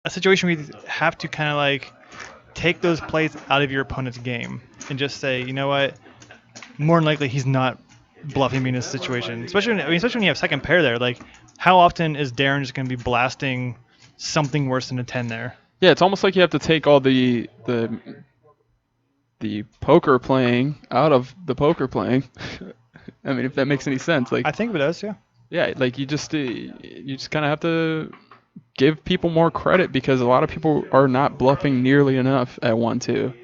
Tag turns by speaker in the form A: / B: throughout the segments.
A: a situation where you have to kind of like take those plays out of your opponent's game and just say, you know what, more than likely he's not bluffing me in this situation. Especially when you have second pair there. Like, how often is Darren just going to be blasting something worse than a 10 there?
B: Yeah, it's almost like you have to take all the poker playing out of the poker playing. I mean, if that makes any sense. Like,
A: I think it does, yeah.
B: yeah, like you just kind of have to give people more credit because a lot of people are not bluffing nearly enough at 1-2.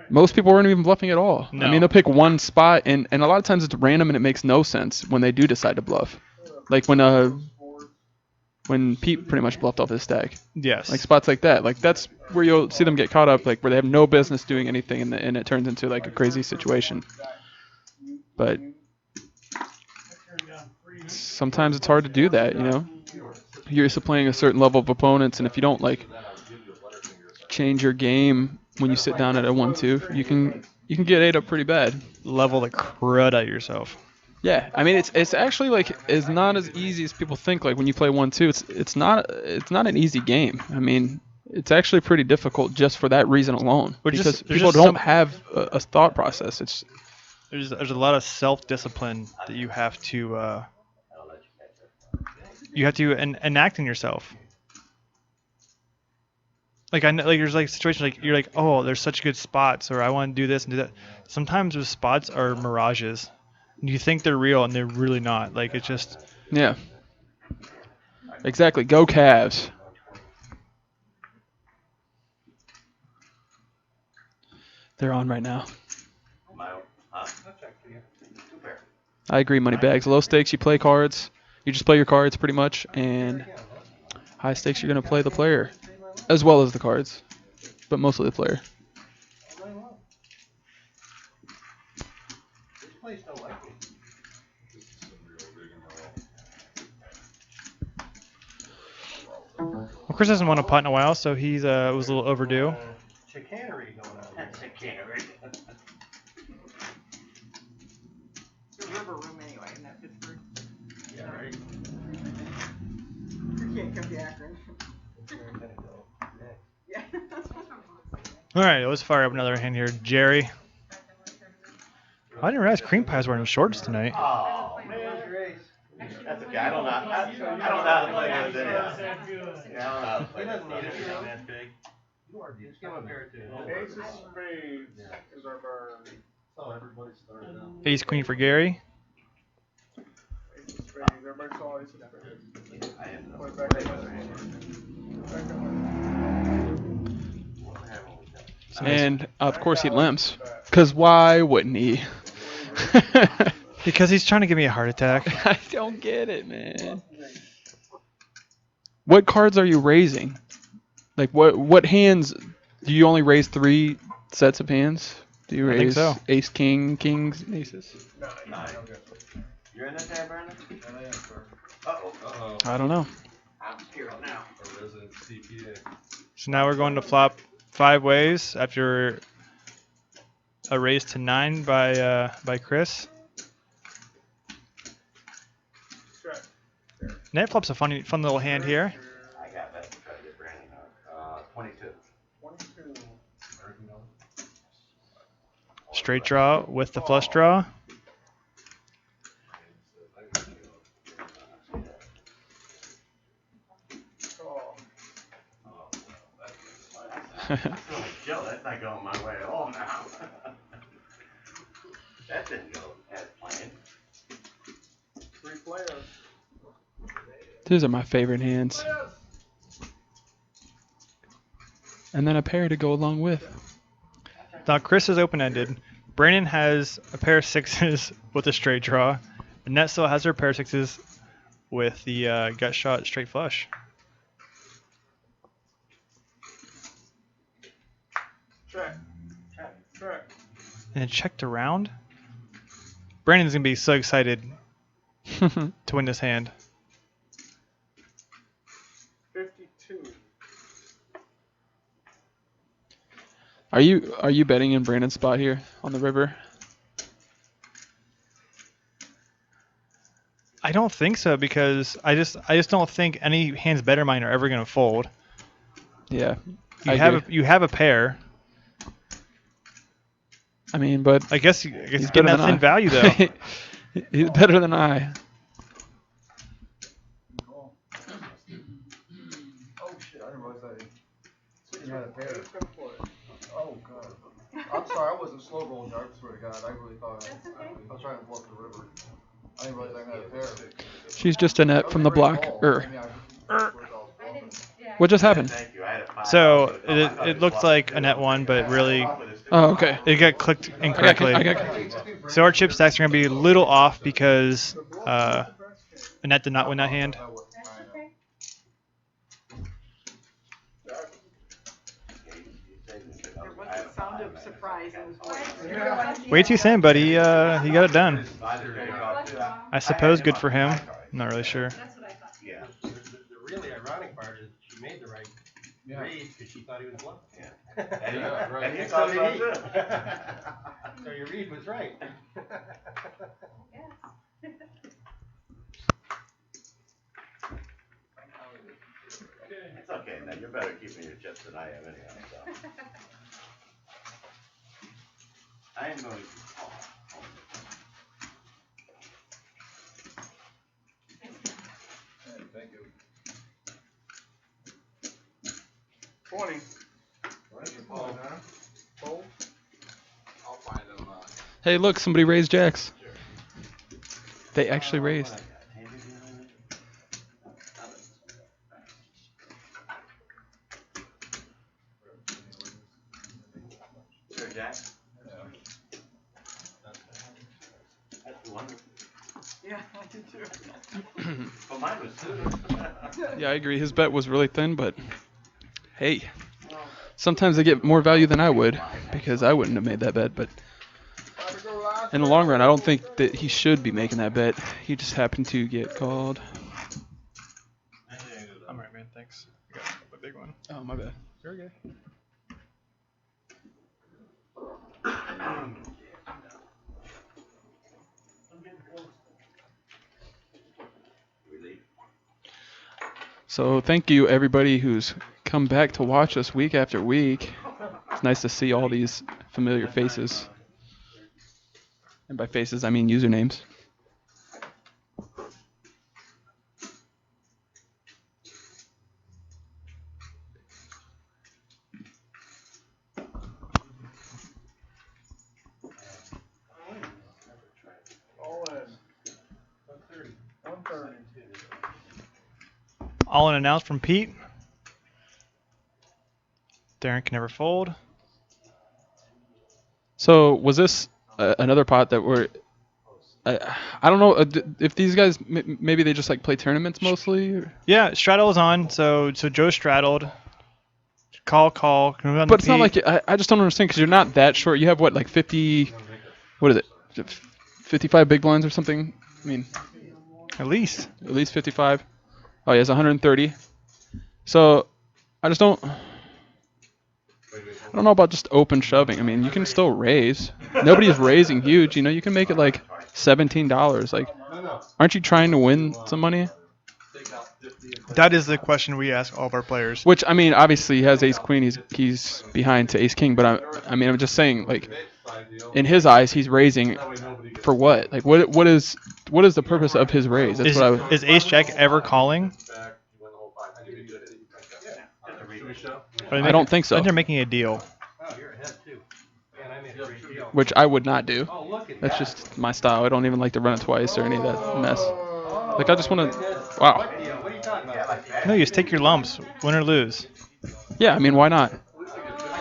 B: Most people aren't even bluffing at all. I mean,
A: No.
B: they'll pick one spot, and a lot of times it's random and it makes no sense when they do decide to bluff. Like when Pete pretty much bluffed off his stack.
A: Yes.
B: Like spots like that. Like that's where you'll see them get caught up, like where they have no business doing anything, and it turns into like a crazy situation. But sometimes it's hard to do that, you know. You're used to playing a certain level of opponents, and if you don't like change your game when you sit down at a 1-2, you can get ate up pretty bad.
A: Level the crud out of yourself.
B: Yeah, I mean it's actually like it's not as easy as people think. Like when you play 1-2, it's not an easy game. I mean it's actually pretty difficult just for that reason alone because people don't have a thought process.
A: There's a lot of self-discipline that you have to enact in yourself. Like I know, like there's like situations like you're like, oh, there's such good spots, or I want to do this and do that. Sometimes those spots are mirages. You think they're real and they're really not. Like it's just
B: Yeah. Exactly. Go Cavs. They're on right now. I agree, Moneybags. Low stakes, you play cards. You just play your cards pretty much, and high stakes, you're going to play the player as well as the cards, but mostly the player.
A: well, Chris hasn't won a putt in a while, so he's was a little overdue.
C: Chicanery going on. Chicanery.
D: It's a river room anyway, isn't that Pittsburgh?
C: Yeah, right.
D: You can't come to Akron. Yeah.
A: All right, let's fire up another hand here, Jerry. I didn't realize Cream Pie's wearing shorts tonight.
C: Oh, man. That's okay. I don't know. I don't know how to play those anyhow. Yeah, I don't know how to play. He doesn't need it. He's that big. Just give him a pair too.
E: Ace of spades is our burn. So everybody started out.
A: Ace Queen for Gary.
E: Ace of spades. Everybody saw ace of spades.
C: I have no.
E: Put it back in. Back in.
B: And, of course, he limps. Because why wouldn't he?
A: Because he's trying to give me a heart attack.
B: I don't get it, man. What cards are you raising? Like, what hands? Do you only raise 3 sets of hands? Do you
A: I think
B: raise
A: so.
B: ace, king, kings, aces?
C: Nine. You're in that tab, Brandon? Uh-oh.
A: I don't know.
C: I'm scared now.
E: A resident CPA.
A: So now we're going to flop 5 ways after a raise to 9 by Chris. Net flop's a fun little hand here.
C: I got that. Try to get Brandon 22.
E: 22.
A: Straight draw with the flush draw.
C: Joe, that's not going my way at all now. That didn't go as planned.
E: 3 players.
B: These are my favorite hands. And then a pair to go along with.
A: Now Chris is open-ended. Brandon has a pair of 6s with a straight draw. Annette still has her pair of 6s with the gut shot straight flush.
E: Check.
A: And it checked around. Brandon's going to be so excited to win this hand.
E: 52.
B: Are you betting in Brandon's spot here on the river?
A: I don't think so because I just don't think any hands better mine are ever gonna fold.
B: Yeah.
A: You have a pair.
B: I mean, but
A: I guess
B: he's
A: getting
B: better
A: that
B: than
A: thin
B: I.
A: value though.
B: He's better than I.
E: Oh shit! I didn't realize you had a pair. Oh god. I'm sorry. I wasn't slow rolling. I swear to God. I really thought I was trying to bluff the river. I didn't realize I had a pair.
B: She's just a net from the block. What just happened?
C: Thank you. I had a five.
A: So it looked like a net one, but really
B: Oh, okay.
A: it got clicked incorrectly.
B: I got confused.
A: So our chip stacks are gonna be a little off because Annette did not win that hand.
D: There was a sound of surprise in his voice.
A: Way too thin, but he got it done. I suppose good for him. I'm not really sure.
C: Yeah.
F: The really ironic part is she made the right read because she thought he was bluffing.
C: Yeah. And
F: Right.
C: you thought so too.
F: So your read was right.
C: It's okay. Now you're better keeping your chips than I am anyhow. So. I am going to.
E: Thank you.
D: 20.
E: I'll find them.
B: Hey, look, somebody raised jacks. They actually raised.
C: Sure, Jack. That's wonderful.
D: Yeah, I did too.
C: But mine was sooner.
B: Yeah, I agree. His bet was really thin, but hey, sometimes they get more value than I would because I wouldn't have made that bet. But in the long run, I don't think that he should be making that bet. He just happened to get called.
A: I'm alright, man. Thanks. I got a big one.
B: Oh, my bad.
A: You're okay.
B: So thank you everybody who's come back to watch us week after week. It's nice to see all these familiar faces. And by faces, I mean usernames.
E: All in. 130.
A: All in announced from Pete. Darren can never fold.
B: So was this another pot that were... I don't know if these guys, maybe they just like play tournaments mostly? Or?
A: Yeah, straddle is on. So Joe straddled. Call.
B: But it's not like... I just don't understand because you're not that short. You have what, like 50... What is it? 55 big blinds or something? I mean...
A: At least
B: 55. Oh, he has 130. So, I don't know about just open shoving. I mean, you can still raise. Nobody's raising huge. You know, you can make it like $17. Like, aren't you trying to win some money?
A: that is the question we ask all of our players.
B: Which, I mean, obviously he has ace queen. He's behind to ace king. But I'm just saying, like, in his eyes, he's raising for what? Like, what is the purpose of his raise? That's
A: Is ace jack ever calling?
B: I don't think so.
A: I think they're making a deal.
F: Oh, you're ahead too. And I made a great deal.
B: Which I would not do.
F: Oh, look at
B: That's
F: that.
B: just my style. I don't even like to run it twice or any of that mess. Like, I just want to... Wow.
F: What deal? What are you talking about?
A: No, you just take your lumps, win or lose.
B: Yeah, I mean, why not?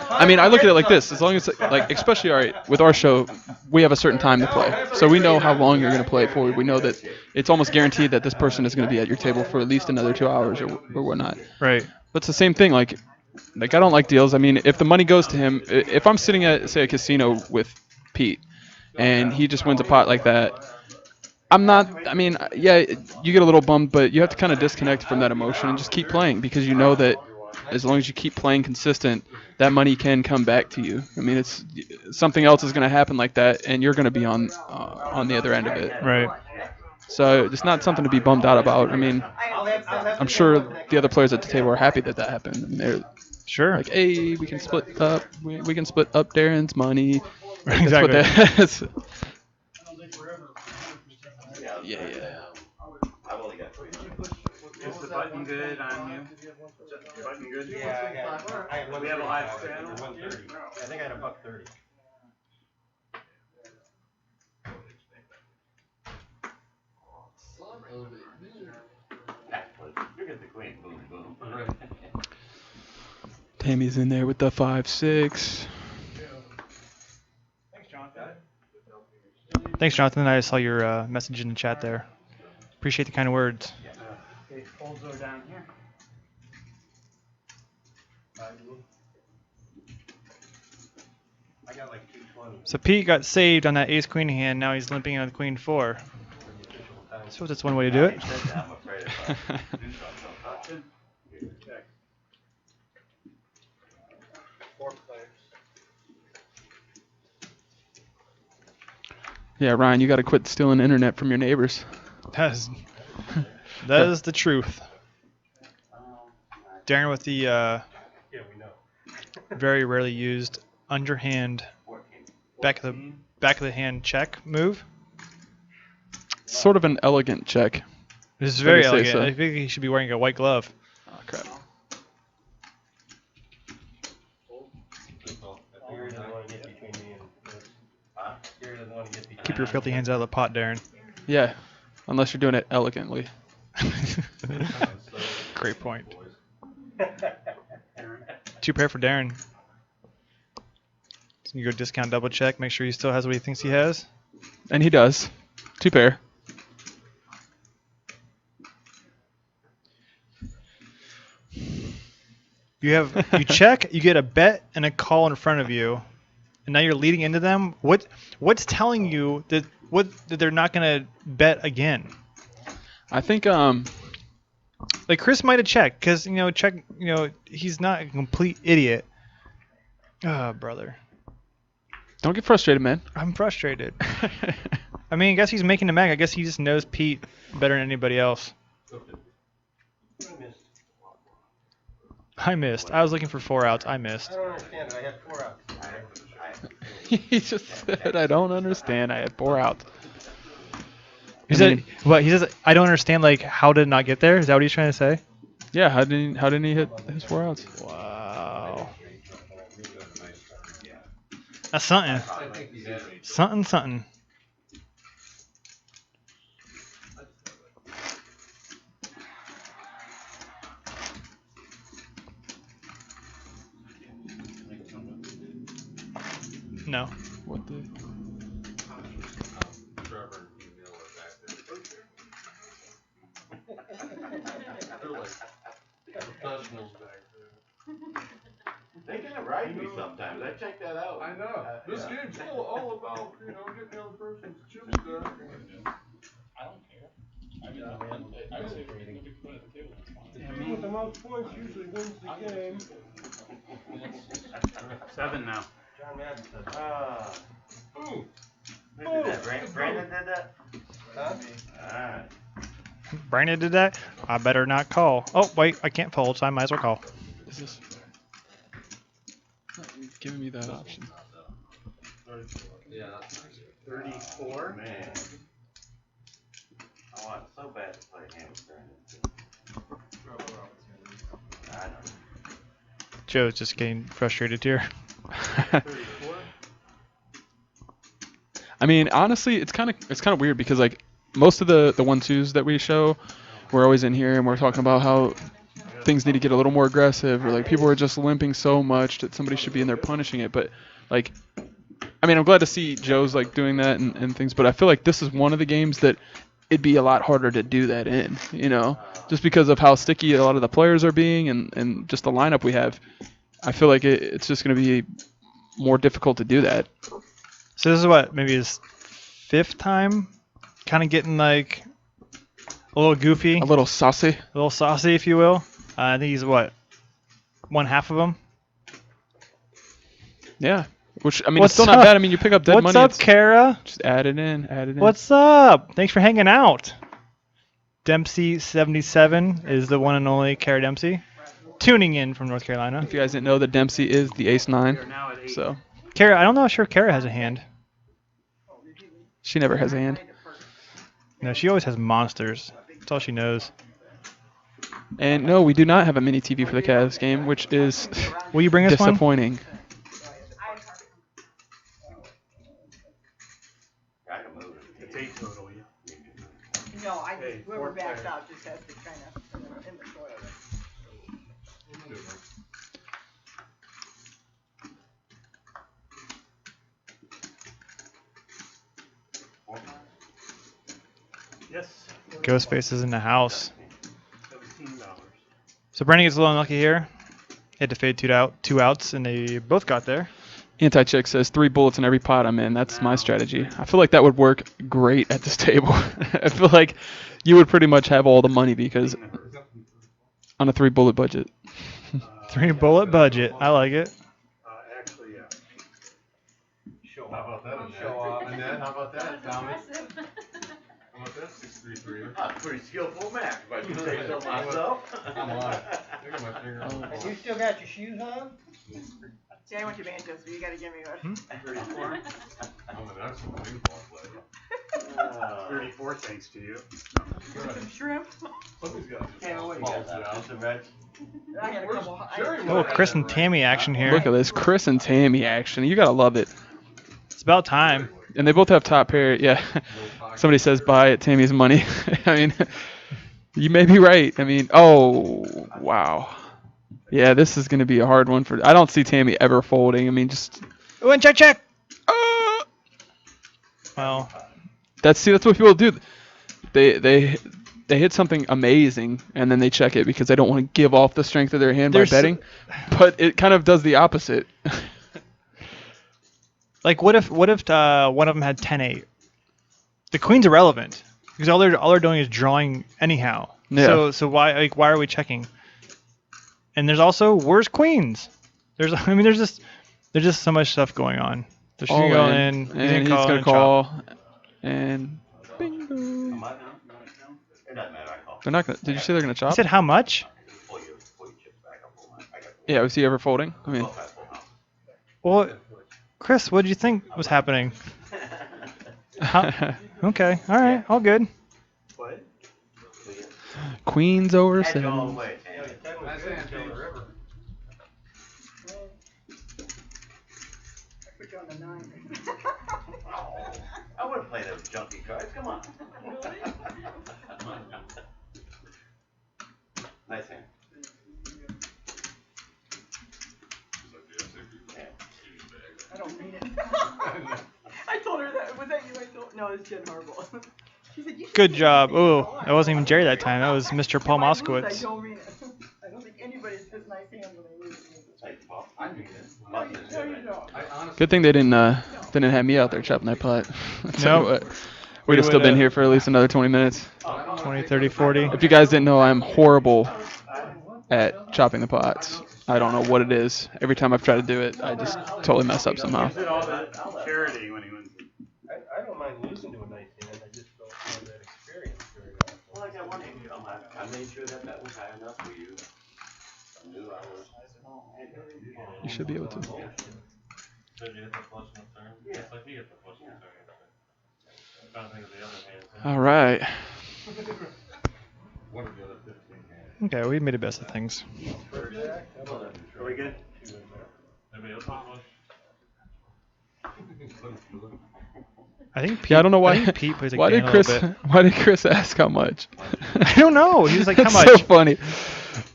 B: I mean, I look at it like this. As long as, like, especially, all right, with our show, we have a certain time to play. So we know how long you're going to play for. We know that it's almost guaranteed that this person is going to be at your table for at least another 2 hours or whatnot.
A: Right.
B: But it's the same thing. Like I don't like deals. I mean, if the money goes to him, if I'm sitting at, say, a casino with Pete and he just wins a pot like that, I'm not, I mean, yeah, you get a little bummed, but you have to kind of disconnect from that emotion and just keep playing because you know that as long as you keep playing consistent, that money can come back to you. I mean, it's something else is going to happen like that, and you're going to be on the other end of it.
A: Right.
B: So it's not something to be bummed out about. I mean, I'm sure the other players at the table are happy that that happened. And they're
A: Sure.
B: like, hey, we can split up. We can split up Darren's money. Like,
A: Exactly.
B: That's what yeah.
C: I've only got 3.
G: Is the button good on you? The button good?
F: Yeah, I had
G: We have a live channel?
F: 130. I think I had a $1.30.
C: You get the queen. Boom, boom.
B: Tammy's in there with the 5-6.
A: Thanks, Jonathan. Thanks, Jonathan. I saw your message in the chat there. Appreciate the kind of words.
G: Okay, folds are down here.
F: I got like 220.
A: So Pete got saved on that ace queen hand. Now he's limping on the queen 4. I suppose that's one way to do it.
C: I'm afraid if I do something, I'll touch it.
B: Yeah, Ryan, you got to quit stealing internet from your neighbors.
A: That is the truth. Darren with the
F: Yeah, we know.
A: very rarely used underhand back of the hand check move.
B: Sort of an elegant check.
A: This is
B: Let
A: very
B: me say
A: elegant.
B: so.
A: I think he should be wearing a white glove.
B: Oh, crap.
F: Gary doesn't want to get between me and this. Gary doesn't want to get between
A: Keep your filthy hands out of the pot, Darren.
B: Yeah, unless you're doing it elegantly.
A: Great point. 2 pair for Darren. So you go discount double check, make sure he still has what he thinks he has.
B: And he does. 2 pair.
A: You check, you get a bet and a call in front of you, and now you're leading into them. What's telling you that they're not gonna bet again?
B: I think
A: Like Chris might have checked because he's not a complete idiot. Ah, brother,
B: don't get frustrated, man.
A: I'm frustrated. I mean, I guess he's making the mag. I guess he just knows Pete better than anybody else. I missed. I was looking for 4 outs. I missed.
F: I don't understand it. I had 4 outs.
B: He just said, I don't understand. I had 4 outs.
A: He said, "What?" He says, "I don't understand. Like, how did it not get there?" Is that what he's trying to say?
B: Yeah, how didn't he hit his 4 outs?
A: Wow. That's something. Something. No.
B: What the?
C: They kind of ride me sometimes. I check that out.
E: I know. This
C: Yeah.
E: game's all about, getting the other person's chip stuff.
F: The team with the most points usually wins the game.
G: 7 now.
F: John Madden said.
C: Who did that? Brandon did that?
F: Huh?
C: Alright.
A: Brandon did that. I better not call. Oh wait, I can't fold, so I might as well call.
B: Is this? Giving me that option.
F: 34.
C: Man. I want so bad to play a game with Brandon. I know.
A: Joe's just getting frustrated here.
F: 34.
B: I mean, honestly, it's kind of weird because like most of the 1-2s that we show, we're always in here and we're talking about how things need to get a little more aggressive, or like people are just limping so much that somebody should be in there punishing it. But like, I mean, I'm glad to see Joe's like doing that and things, but I feel like this is one of the games that it'd be a lot harder to do that in, just because of how sticky a lot of the players are being and just the lineup we have. I feel like it's just going to be more difficult to do that.
A: So this is what, maybe his 5th time, kind of getting like a little goofy,
B: A little saucy.
A: if you will. I think he's what, 1/2 of them.
B: Yeah. Which, I mean,
A: What's
B: it's still not
A: up?
B: bad. I mean, you pick up dead
A: What's
B: money.
A: up,
B: It's
A: Kara?
B: just add it in, add it in.
A: What's up? Thanks for hanging out. Dempsey77 is the one and only Kara Dempsey, tuning in from North Carolina.
B: If you guys didn't know, that Dempsey is the ace-9.
G: We're now at 8.
B: So
A: Kara, I don't know if Kara has a hand.
B: she never has a hand.
A: No, she always has monsters. That's all she knows.
B: And no, we do not have a mini TV for the Cavs game, which is
A: Will you bring us one?
B: disappointing.
C: I can move it.
G: It's 8 total, yeah.
D: No, whoever backs out just has to kind of in the soil.
G: Yes.
A: Ghostface is in the house.
G: $17.
A: So Brandon gets a little unlucky here. He had to fade two outs, and they both got there.
B: Anti-Chick says 3 bullets in every pot I'm in. That's my strategy. I feel like that would work great at this table. I feel like you would pretty much have all the money because on a 3-bullet budget.
A: 3-bullet budget. I like it.
G: Actually, yeah.
C: Show off. How about that? Show off. And then, how about that, Tommy? How about that 633? Pretty skillful match, if I can say so myself. I'm on. Look at my finger.
F: You still got your shoes on?
D: See, I went to Manchester. You gotta give me one.
G: 34.
C: I'm an excellent ping pong player.
G: 34, thanks to you.
D: Some shrimp.
C: Somebody's got to
F: Can't wait.
C: Just a red.
D: I had a couple.
A: Oh, Chris and Tammy action here.
B: Look at this Chris and Tammy action. You gotta love it.
A: It's about time.
B: And they both have top pair. Yeah. Somebody says buy it, Tammy's money. I mean, you may be right. I mean, oh, wow. Yeah, this is going to be a hard one for. I don't see Tammy ever folding. I mean, just.
A: Oh, and check. Well,
B: That's what people do. They hit something amazing and then they check it because they don't want to give off the strength of their hand by betting. But it kind of does the opposite.
A: like what if one of them had 10-8? The queen's irrelevant because all they're doing is drawing anyhow.
B: Yeah.
A: So why are we checking? And there's also where's queens? There's just so much stuff going on. So she's
B: All
A: gonna go
B: in,
A: in,
B: and he's
A: call
B: gonna
A: and
B: call,
A: chop.
B: and bingo.
C: It doesn't matter, I call.
B: They're not gonna. Did you say they're gonna
A: You
B: chop?
A: said how much?
C: Pull your chips back up. I got
B: Yeah. Was he ever folding? I mean,
A: Well, Chris, what did you think was happening? Okay, all right, all good.
C: What?
B: Queens over
C: Head all the
B: 7.
C: way.
F: That's it, kill the river.
D: I put you on the 9.
C: I would have played those junky cards. Come on. Nice hand.
D: I don't mean it. I told her that. Was that you? I told. No, it's Jen Harbaugh. She said you should
A: Good
D: say
A: job.
D: anything you
A: Oh,
D: want.
A: that wasn't even Jerry that time. That was Mr. Paul
D: If I lose,
A: Moskowitz.
D: I don't mean it. I don't think anybody's this nice hand when they lose.
C: I mean it.
D: No, you don't.
B: Good thing they didn't have me out there chopping that putt. I'll tell you
A: Nope.
B: what. We'd have still been
A: would've-
B: here for at least another 20 minutes.
A: 20, 30, 40.
B: If you guys didn't know, I'm horrible at chopping the pots. I don't know what it is. Every time I've tried to do it, I just totally mess up somehow.
G: Gives it all that charity when he wins it.
F: I don't mind losing to a nice hand, I just don't have that experience very often.
C: Well, I got one hand. I made sure that was high enough for you. I knew I was.
B: You should be able to.
H: So you hit the flush in the turn? Yeah. It's like he hit the flush in the turn. I'm trying to think of the other hand.
B: All right.
C: What are the other 15 hands?
A: Okay, we made a best of things.
C: Are we good?
H: Anybody else want
A: I think Pete,
B: Yeah, I don't know why.
A: I think Pete plays a
B: Why
A: game
B: did
A: a
B: Chris?
A: little bit.
B: Why did Chris ask how much?
A: I don't know. He was like, how
B: That's
A: much?
B: so funny.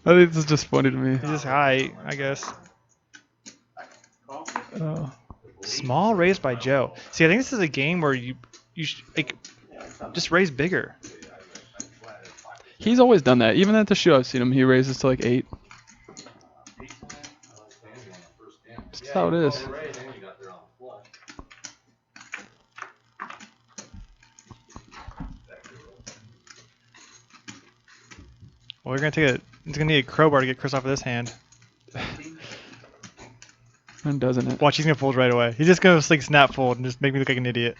B: I think this is just funny to me.
A: He's just high, I guess.
B: Oh.
A: Small raise by Joe. See, I think this is a game where you like just raise bigger.
B: He's always done that. Even at the show, I've seen him. He raises to like 8. That's how it is.
A: Well, we're gonna take it's gonna need a crowbar to get Chris off of this hand.
B: And doesn't it?
A: Watch, he's gonna fold right away. He's just gonna like snap fold and just make me look like an idiot.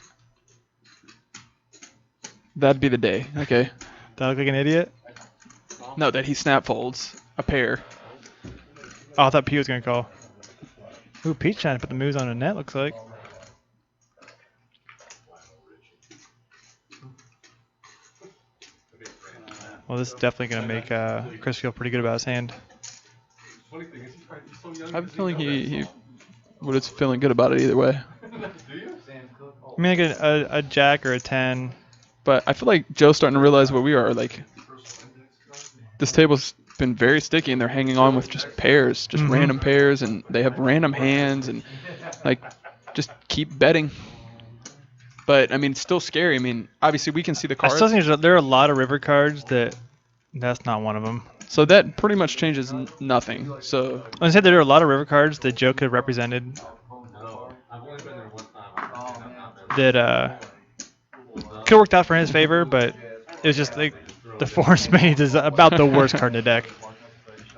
B: That'd be the day. Okay.
A: Do I look like an idiot?
B: No, that he snap folds a pair.
A: Oh, I thought P was gonna call. Ooh, Pete's trying to put the moves on a net. Looks like. Well, this is definitely gonna make Chris feel pretty good about his hand.
B: I have a feeling he was feeling good about it either way.
A: I mean, like a jack or a 10.
B: But I feel like Joe's starting to realize what we are. Like, this table's been very sticky, and they're hanging on with just pairs, just random pairs, and they have random hands, and like, just keep betting. But I mean, it's still scary. I mean, obviously we can see the
A: I
B: cards.
A: still think there are a lot of river cards that's not one of them.
B: So that pretty much changes nothing. So
A: I said there are a lot of river cards that Joe could have represented
H: I've only been there one time.
A: that could have worked out for his favor, but it was just like the four spades is about the worst card in the deck.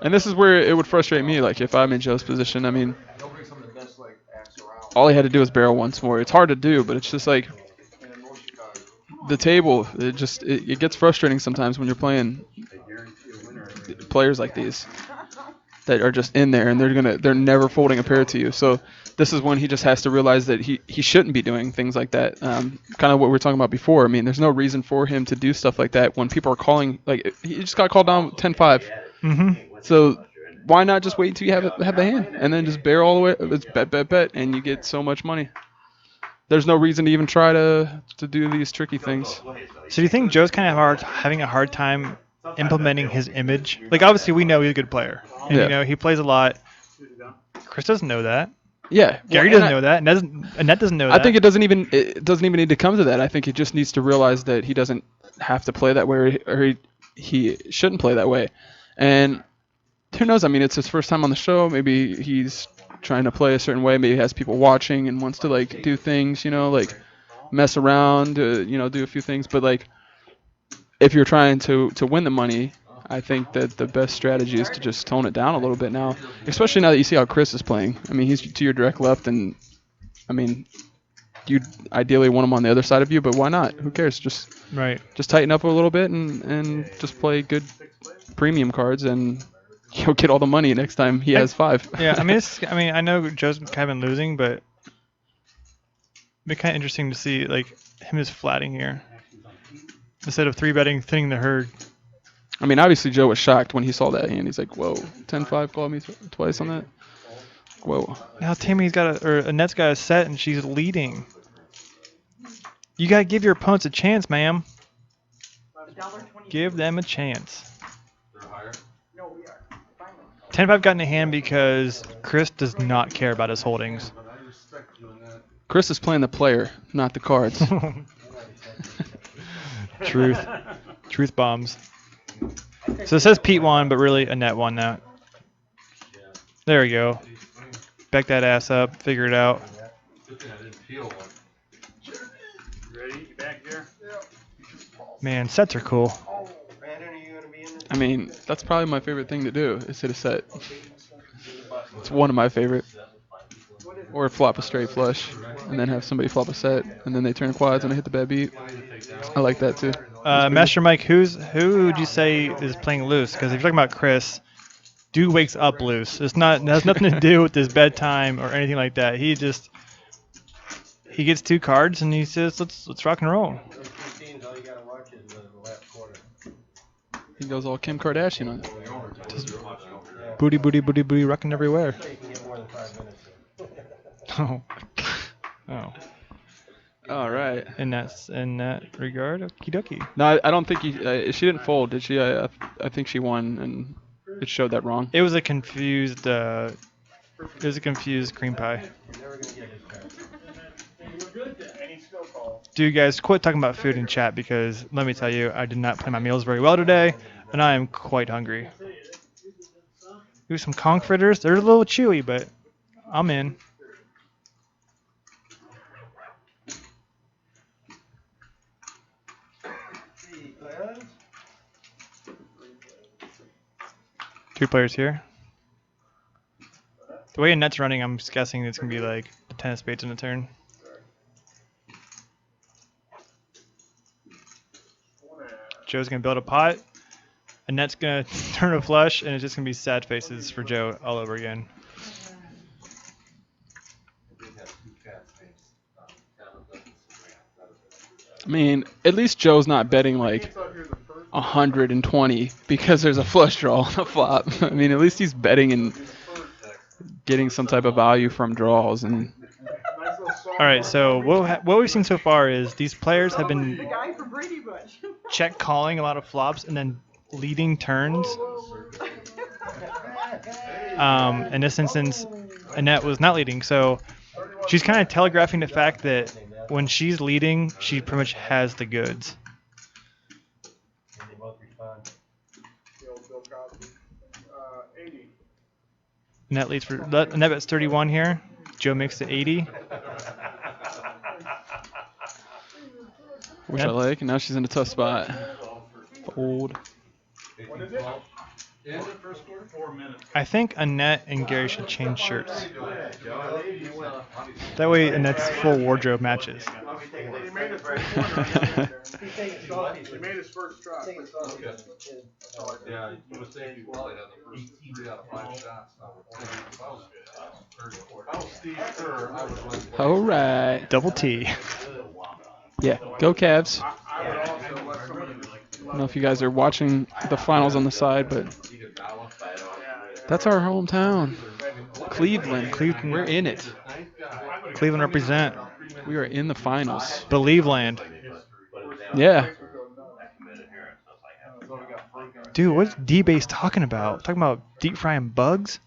B: And this is where it would frustrate me. Like, if I'm in Joe's position, I mean, all he had to do was barrel once more. It's hard to do, but it's just like the table. It gets frustrating sometimes when you're playing players like these that are just in there and they're never folding a pair to you. So this is when he just has to realize that he shouldn't be doing things like that. Kind of what we were talking about before. I mean, there's no reason for him to do stuff like that when people are calling. Like, he just got called down 10-5. So why not just wait until you have the hand and then just barrel all the way? It's bet, and you get so much money. There's no reason to even try to do these tricky things.
A: So do you think Joe's kind of having a hard time implementing his image? Like, obviously we know he's a good player, and
B: Yeah.
A: you know he plays a lot. Chris doesn't know that.
B: Yeah,
A: Gary doesn't know that. Annette doesn't know that.
B: I think it doesn't even need to come to that. I think he just needs to realize that he doesn't have to play that way, or he shouldn't play that way. And who knows? I mean, it's his first time on the show. Maybe he's trying to play a certain way. Maybe he has people watching and wants to like do things, like mess around, do a few things. But like, if you're trying to win the money, I think that the best strategy is to just tone it down a little bit now, especially now that you see how Chris is playing. I mean, he's to your direct left, and I mean, you ideally want him on the other side of you, but why not? Who cares? Just tighten up a little bit and just play good premium cards, and you'll get all the money next time he has 5.
A: Yeah, I mean, I know Joe's kind of been losing, but it'd be kind of interesting to see like him just flatting here instead of 3-betting, thinning the herd.
B: I mean, obviously Joe was shocked when he saw that hand. He's like, "Whoa, 10-5 called me twice on that." Whoa.
A: Now Tammy's Annette's got a set and she's leading. You gotta give your opponents a chance, ma'am. Give them a chance. 10-5 got in a hand because Chris does not care about his holdings.
B: Chris is playing the player, not the cards.
A: Truth bombs. So it says Pete won, but really Annette won that. There we go. Back that ass up. Figure it out.
G: Ready? You back here?
A: Man, sets are cool.
B: I mean, that's probably my favorite thing to do, is hit a set. It's one of my favorite. Or flop a straight flush, and then have somebody flop a set, and then they turn quads and I hit the bad beat. I like that too.
A: Master Mike, who would you say is playing loose? Because if you're talking about Chris, dude wakes up loose. It has nothing to do with his bedtime or anything like that. He gets 2 cards and he says, let's rock and roll.
B: He goes all Kim Kardashian on it.
A: Just booty, rocking everywhere. Oh.
B: All right.
A: In that regard, okie dokie.
B: No, I don't think she didn't fold, did she? I think she won, and it showed that wrong.
A: It was a confused cream pie. Dude, guys, quit talking about food in chat because let me tell you, I did not plan my meals very well today, and I am quite hungry. Do some conch fritters. They're a little chewy, but I'm in. Two players here. The way Annette's running, I'm just guessing it's gonna be like the 10 of spades in a turn. Joe's gonna build a pot. Annette's gonna turn a flush, and it's just gonna be sad faces for Joe all over again.
B: I mean, at least Joe's not betting like 120 because there's a flush draw on the flop. I mean, at least he's betting and getting some type of value from draws. And
A: all right, so what we've seen so far is these players have been
D: The guy from Brady Bunch.
A: check calling a lot of flops and then leading turns. In this instance, Annette was not leading, so she's kind of telegraphing the fact that when she's leading, she pretty much has the goods.
F: And they both respond.
A: Annette leads for Annette bets 31 here. Joe makes it 80.
B: which I like. And now she's in a tough spot. Fold.
C: What is it? In the first quarter? 4 minutes.
A: I think Annette and Gary should change shirts. That way Annette's full wardrobe matches.
E: He made his first try.
C: Yeah, you would say you probably had the first 3 out of 5 shots. If I was Steve Kerr, I would run.
B: All right.
A: Double T.
B: Yeah, go Cavs.
E: I would also let somebody
B: I don't know if you guys are watching the finals on the side, but that's our hometown. Cleveland. We're in it.
A: Cleveland represent.
B: We are in the finals.
A: Believe land.
B: Yeah.
A: Dude, what's D-Base talking about? Talking about deep frying bugs?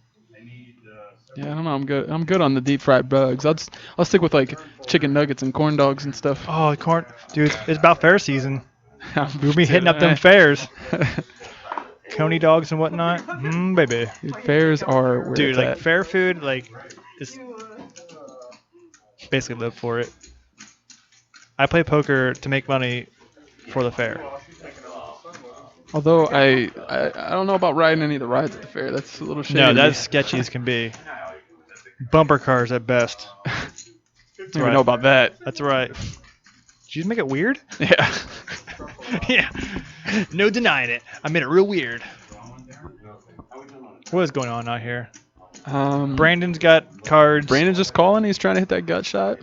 B: Yeah, I don't know. I'm good on the deep fried bugs. I'll stick with like chicken nuggets and corn dogs and stuff.
A: Oh, corn. Dude, it's about fair season. We'll be hitting up them fairs. Coney dogs and whatnot. Baby.
B: Dude, fairs are where
A: Dude,
B: it's
A: like
B: at.
A: fair food, like, is basically live for it. I play poker to make money for the fair.
B: Although I don't know about riding any of the rides at the fair. That's a little shady.
A: No,
B: to me.
A: that's sketchy as can be. Bumper cars at best.
B: I don't even know about that.
A: That's right. Did you just make it weird?
B: Yeah.
A: Yeah. No denying it. I made it real weird. What is going on out here? Brandon's got cards.
B: Brandon's just calling. He's trying to hit that gut shot.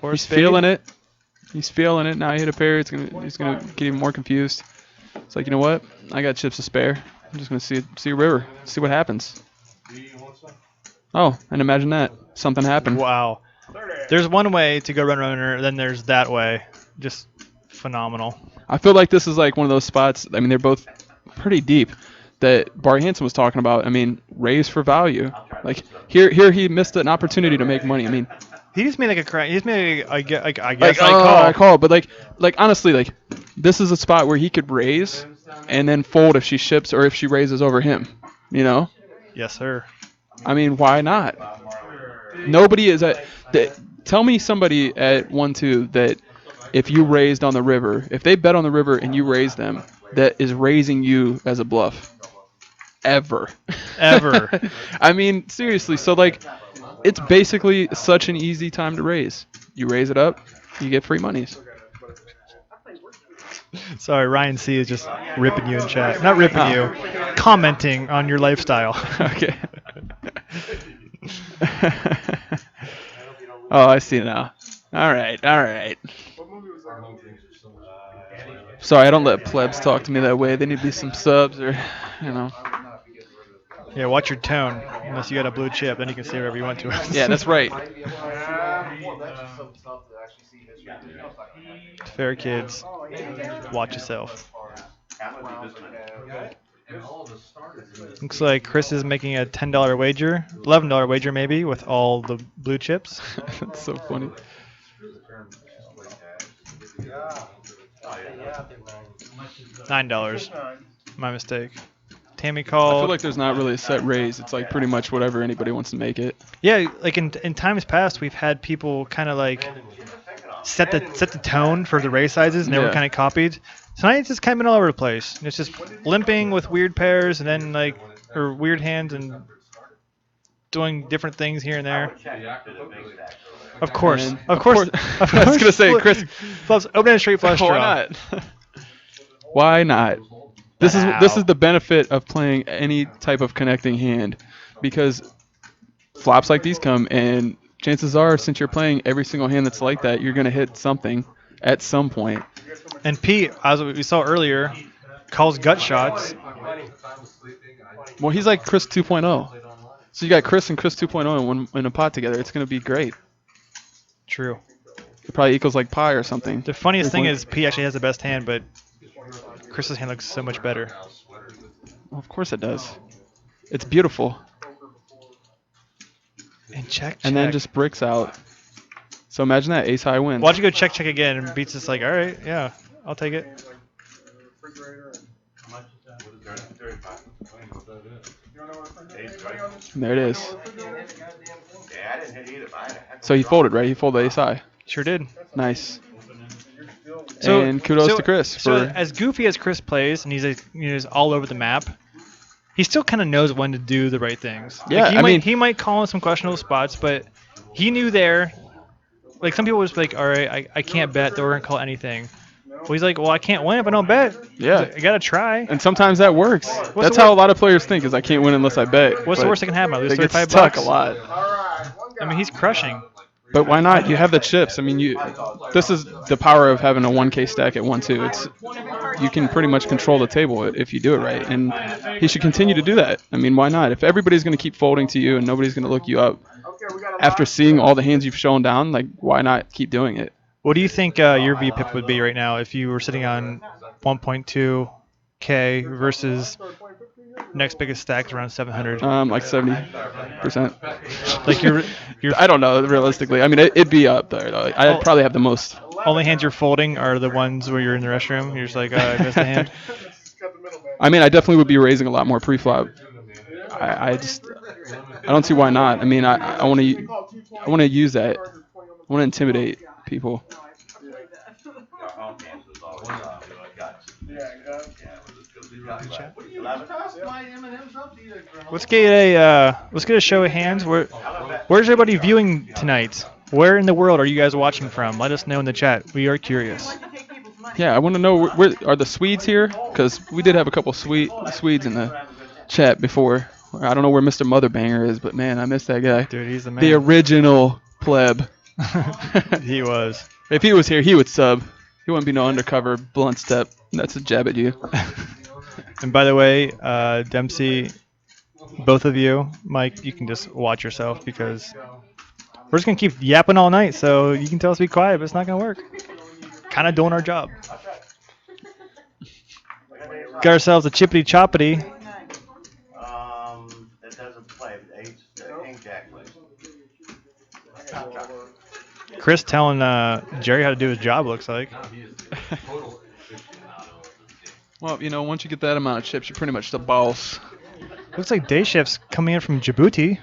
A: Or
B: He's
A: spade.
B: feeling it. He's feeling it. Now he hit a pair. He's gonna get even more confused. It's like, you know what? I got chips to spare. I'm just gonna see a river. See what happens. Oh, and imagine that. Something happened.
A: Wow. There's one way to go run runner, then there's that way. Just phenomenal.
B: I feel like this is like one of those spots. I mean, they're both pretty deep. That Barry Hansen was talking about. I mean, raise for value. Like here he missed an opportunity to make money. I mean,
A: He just made like a crack. He just made I guess
B: like,
A: I
B: I call. But like honestly, like this is a spot where he could raise and then fold if she ships or if she raises over him. You know?
A: Yes, sir.
B: I mean, why not? Nobody is at. Tell me somebody at 1-2 that if you raised on the river, if they bet on the river and you raise them, that is raising you as a bluff. Ever. I mean, seriously. So like, it's basically such an easy time to raise. You raise it up, you get free monies.
A: Sorry, Ryan C is just ripping you in chat. Not ripping you, commenting on your lifestyle.
B: Okay. Oh, I see now. All right. Sorry, I don't let plebs talk to me that way. They need to be some subs or, you know.
A: Yeah, watch your tone. Unless you got a blue chip, then you can say whatever you want to.
B: Yeah, that's right.
A: Fair kids. Watch yourself. Looks like Chris is making a $10 wager, $11 wager maybe, with all the blue chips.
B: That's so funny.
A: $9. My mistake. Tammy
B: I
A: called.
B: feel like there's not really a set raise. It's like pretty much whatever anybody wants to make it.
A: Yeah, like in times past, we've had people kind of like set the tone for the raise sizes, and they were
B: Yeah.
A: kind of copied. Tonight it's just kind of been all over the place. It's just limping with weird pairs, and then or weird hands, and doing different things here and there.
C: Check to the big stack over there.
A: Of course,
B: And
A: of course.
B: I was gonna say, Chris,
A: Fluffs, open a straight flush draw.
B: why not? Why not? This is the benefit of playing any type of connecting hand, because flops like these come, and chances are, since you're playing every single hand that's like that, you're gonna hit something at some point.
A: And Pete, as we saw earlier, calls gut shots.
B: Well, he's like Chris 2.0. So you got Chris and Chris 2.0 in a pot together. It's gonna be great.
A: True.
B: It probably equals like pi or something.
A: The funniest thing is Pete actually has the best hand, but Chris's hand looks so much better.
B: Well, of course it does. It's beautiful.
A: And check.
B: And then just bricks out. So imagine that ace high wins.
A: Watch you go check again, and Beats is like, all right, yeah, I'll take it.
B: And there it is.
C: Yeah, I didn't hit either, but I had a heck of
B: So he folded, right? He folded ace high.
A: Sure did.
B: Nice.
A: So,
B: And kudos to Chris
A: So
B: for
A: as goofy as Chris plays, and he's all over the map, he still kind of knows when to do the right things.
B: Yeah,
A: Like, he might call in some questionable spots, but he knew there. Like some people was like, all right, I can't bet that we're gonna call anything. Well, he's like, well, I can't win if I don't bet.
B: Yeah.
A: I gotta try.
B: And sometimes that works. That's how a lot of players think, is I can't win unless I bet.
A: What's the
B: But
A: worst that can happen? I lose
B: they get
A: $35.
B: stuck a lot.
A: I mean, he's crushing.
B: But why not? You have the chips. I mean, this is the power of having a 1K stack at 1-2. You can pretty much control the table if you do it right, and he should continue to do that. I mean, why not? If everybody's going to keep folding to you and nobody's going to look you up after seeing all the hands you've shown down, like, why not keep doing it?
A: What do you think your VPIP would be right now if you were sitting on 1.2K versus next biggest stack is around 700?
B: Like 70%.
A: Like you're
B: I don't know, realistically. I mean, it'd be up there, though. I'd probably have the most.
A: Only hands you're folding are the ones where you're in the restroom. You're just like, I missed the hand.
B: I mean, I definitely would be raising a lot more pre-flop. I don't see why not. I mean, I want to use that. I want to intimidate people.
A: Let's get a show of hands. Where's everybody viewing tonight? Where in the world are you guys watching from? Let us know in the chat. We are curious.
B: Yeah, I want to know where are the Swedes here? Because we did have a couple Swedes in the chat before. I don't know where Mr. Motherbanger is, but man, I miss that guy.
A: Dude, he's the man.
B: The original pleb.
A: He was.
B: If he was here, he would sub. He wouldn't be no undercover blunt step. That's a jab at you.
A: And by the way, Dempsey, both of you, Mike, you can just watch yourself because we're just going to keep yapping all night. So you can tell us to be quiet, but it's not going to work. Kind of doing our job. Got ourselves a chippity choppity.
C: It doesn't play. King Jack plays.
A: Chris telling Jerry how to do his job, looks like.
B: Well, you know, once you get that amount of chips, you're pretty much the boss.
A: Looks like day shift's coming in from Djibouti.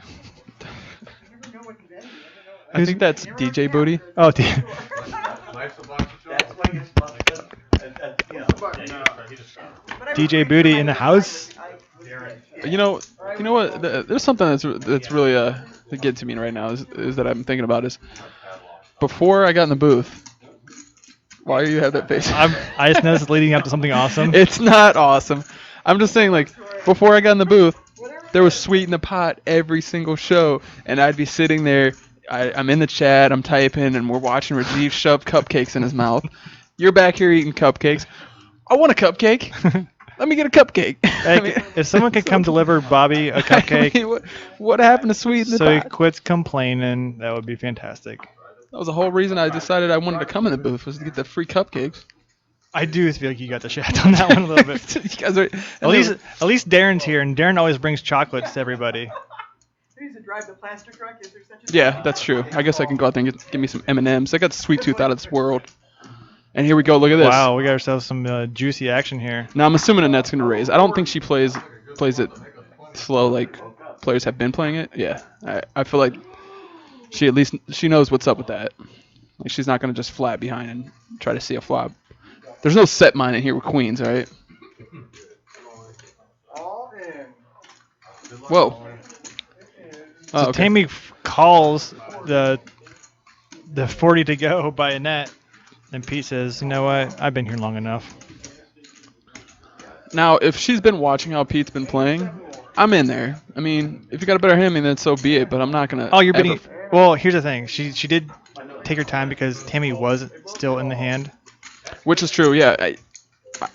B: I think that's DJ Booty.
A: Oh, DJ Booty in the house.
B: You know what? There's something that's really that gets to me right now is that I'm thinking about is before I got in the booth. Why do you have that face?
A: I just noticed it's leading up to something awesome.
B: It's not awesome. I'm just saying, like, before I got in the booth, there was sweet in the pot every single show, and I'd be sitting there. I'm in the chat, I'm typing, and we're watching Rajiv shove cupcakes in his mouth. You're back here eating cupcakes. I want a cupcake. Let me get a cupcake.
A: Hey, if someone could come deliver Bobby a cupcake.
B: I mean, what happened to sweet in the pot?
A: So he quits complaining. That would be fantastic.
B: That was the whole reason I decided I wanted to come in the booth, was to get the free cupcakes.
A: I do feel like you got the shaft on that one a little bit.
B: You guys are,
A: at least Darren's here, and Darren always brings chocolates to everybody.
B: Yeah, that's true. I guess I can go out there and give me some M&Ms. I got the sweet tooth out of this world. And here we go. Look at this.
A: Wow, we got ourselves some juicy action here.
B: Now I'm assuming Annette's gonna raise. I don't think she plays it slow like players have been playing it. Yeah, I feel like she knows what's up with that. Like, she's not gonna just flat behind and try to see a flop. There's no set mine in here with queens, right? Whoa. Oh, okay.
A: Tammy calls the 40 to go by Annette, and Pete says, "You know what? I've been here long enough."
B: Now, if she's been watching how Pete's been playing, I'm in there. I mean, if you got a better hand, then so be it. But I'm not gonna.
A: Oh, you're
B: ever
A: bidding. Well, here's the thing. She did take her time because Tammy was still in the hand.
B: Which is true. Yeah,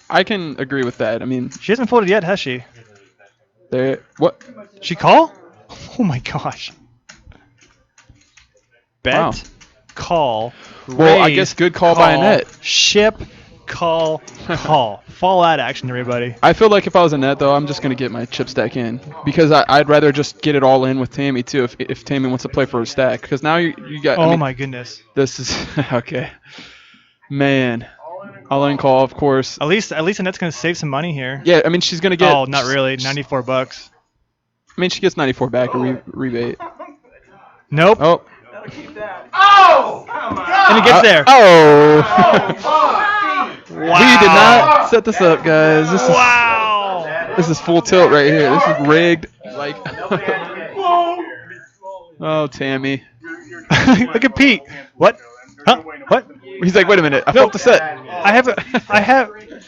B: I can agree with that. I mean,
A: She hasn't folded yet, has she?
B: what?
A: She call? Oh my gosh. Bet,
B: Wow.
A: call,
B: Well, I
A: raise,
B: guess good call by Annette.
A: Ship, call, call. Fall out action, everybody.
B: I feel like if I was Annette, though, I'm just gonna get my chip stack in because I'd rather just get it all in with Tammy too. If Tammy wants to play for a stack, because now you got.
A: Oh
B: I mean,
A: my goodness.
B: This is okay. Man, all in call, of course.
A: At least Annette's gonna save some money here.
B: Yeah, I mean she's gonna get.
A: Oh, not really. $94.
B: I mean she gets 94 back a rebate.
A: Nope.
B: Oh.
D: Gotta keep that.
F: Oh! Come on!
A: And it gets there.
B: Oh.
F: Fuck!
A: Wow.
B: We did not set this up, guys.
A: Wow.
B: This is full tilt right here. This is rigged. Like. Oh, Tammy.
A: Look at Pete. What? Huh? What?
B: He's like, wait a minute. I flipped the set.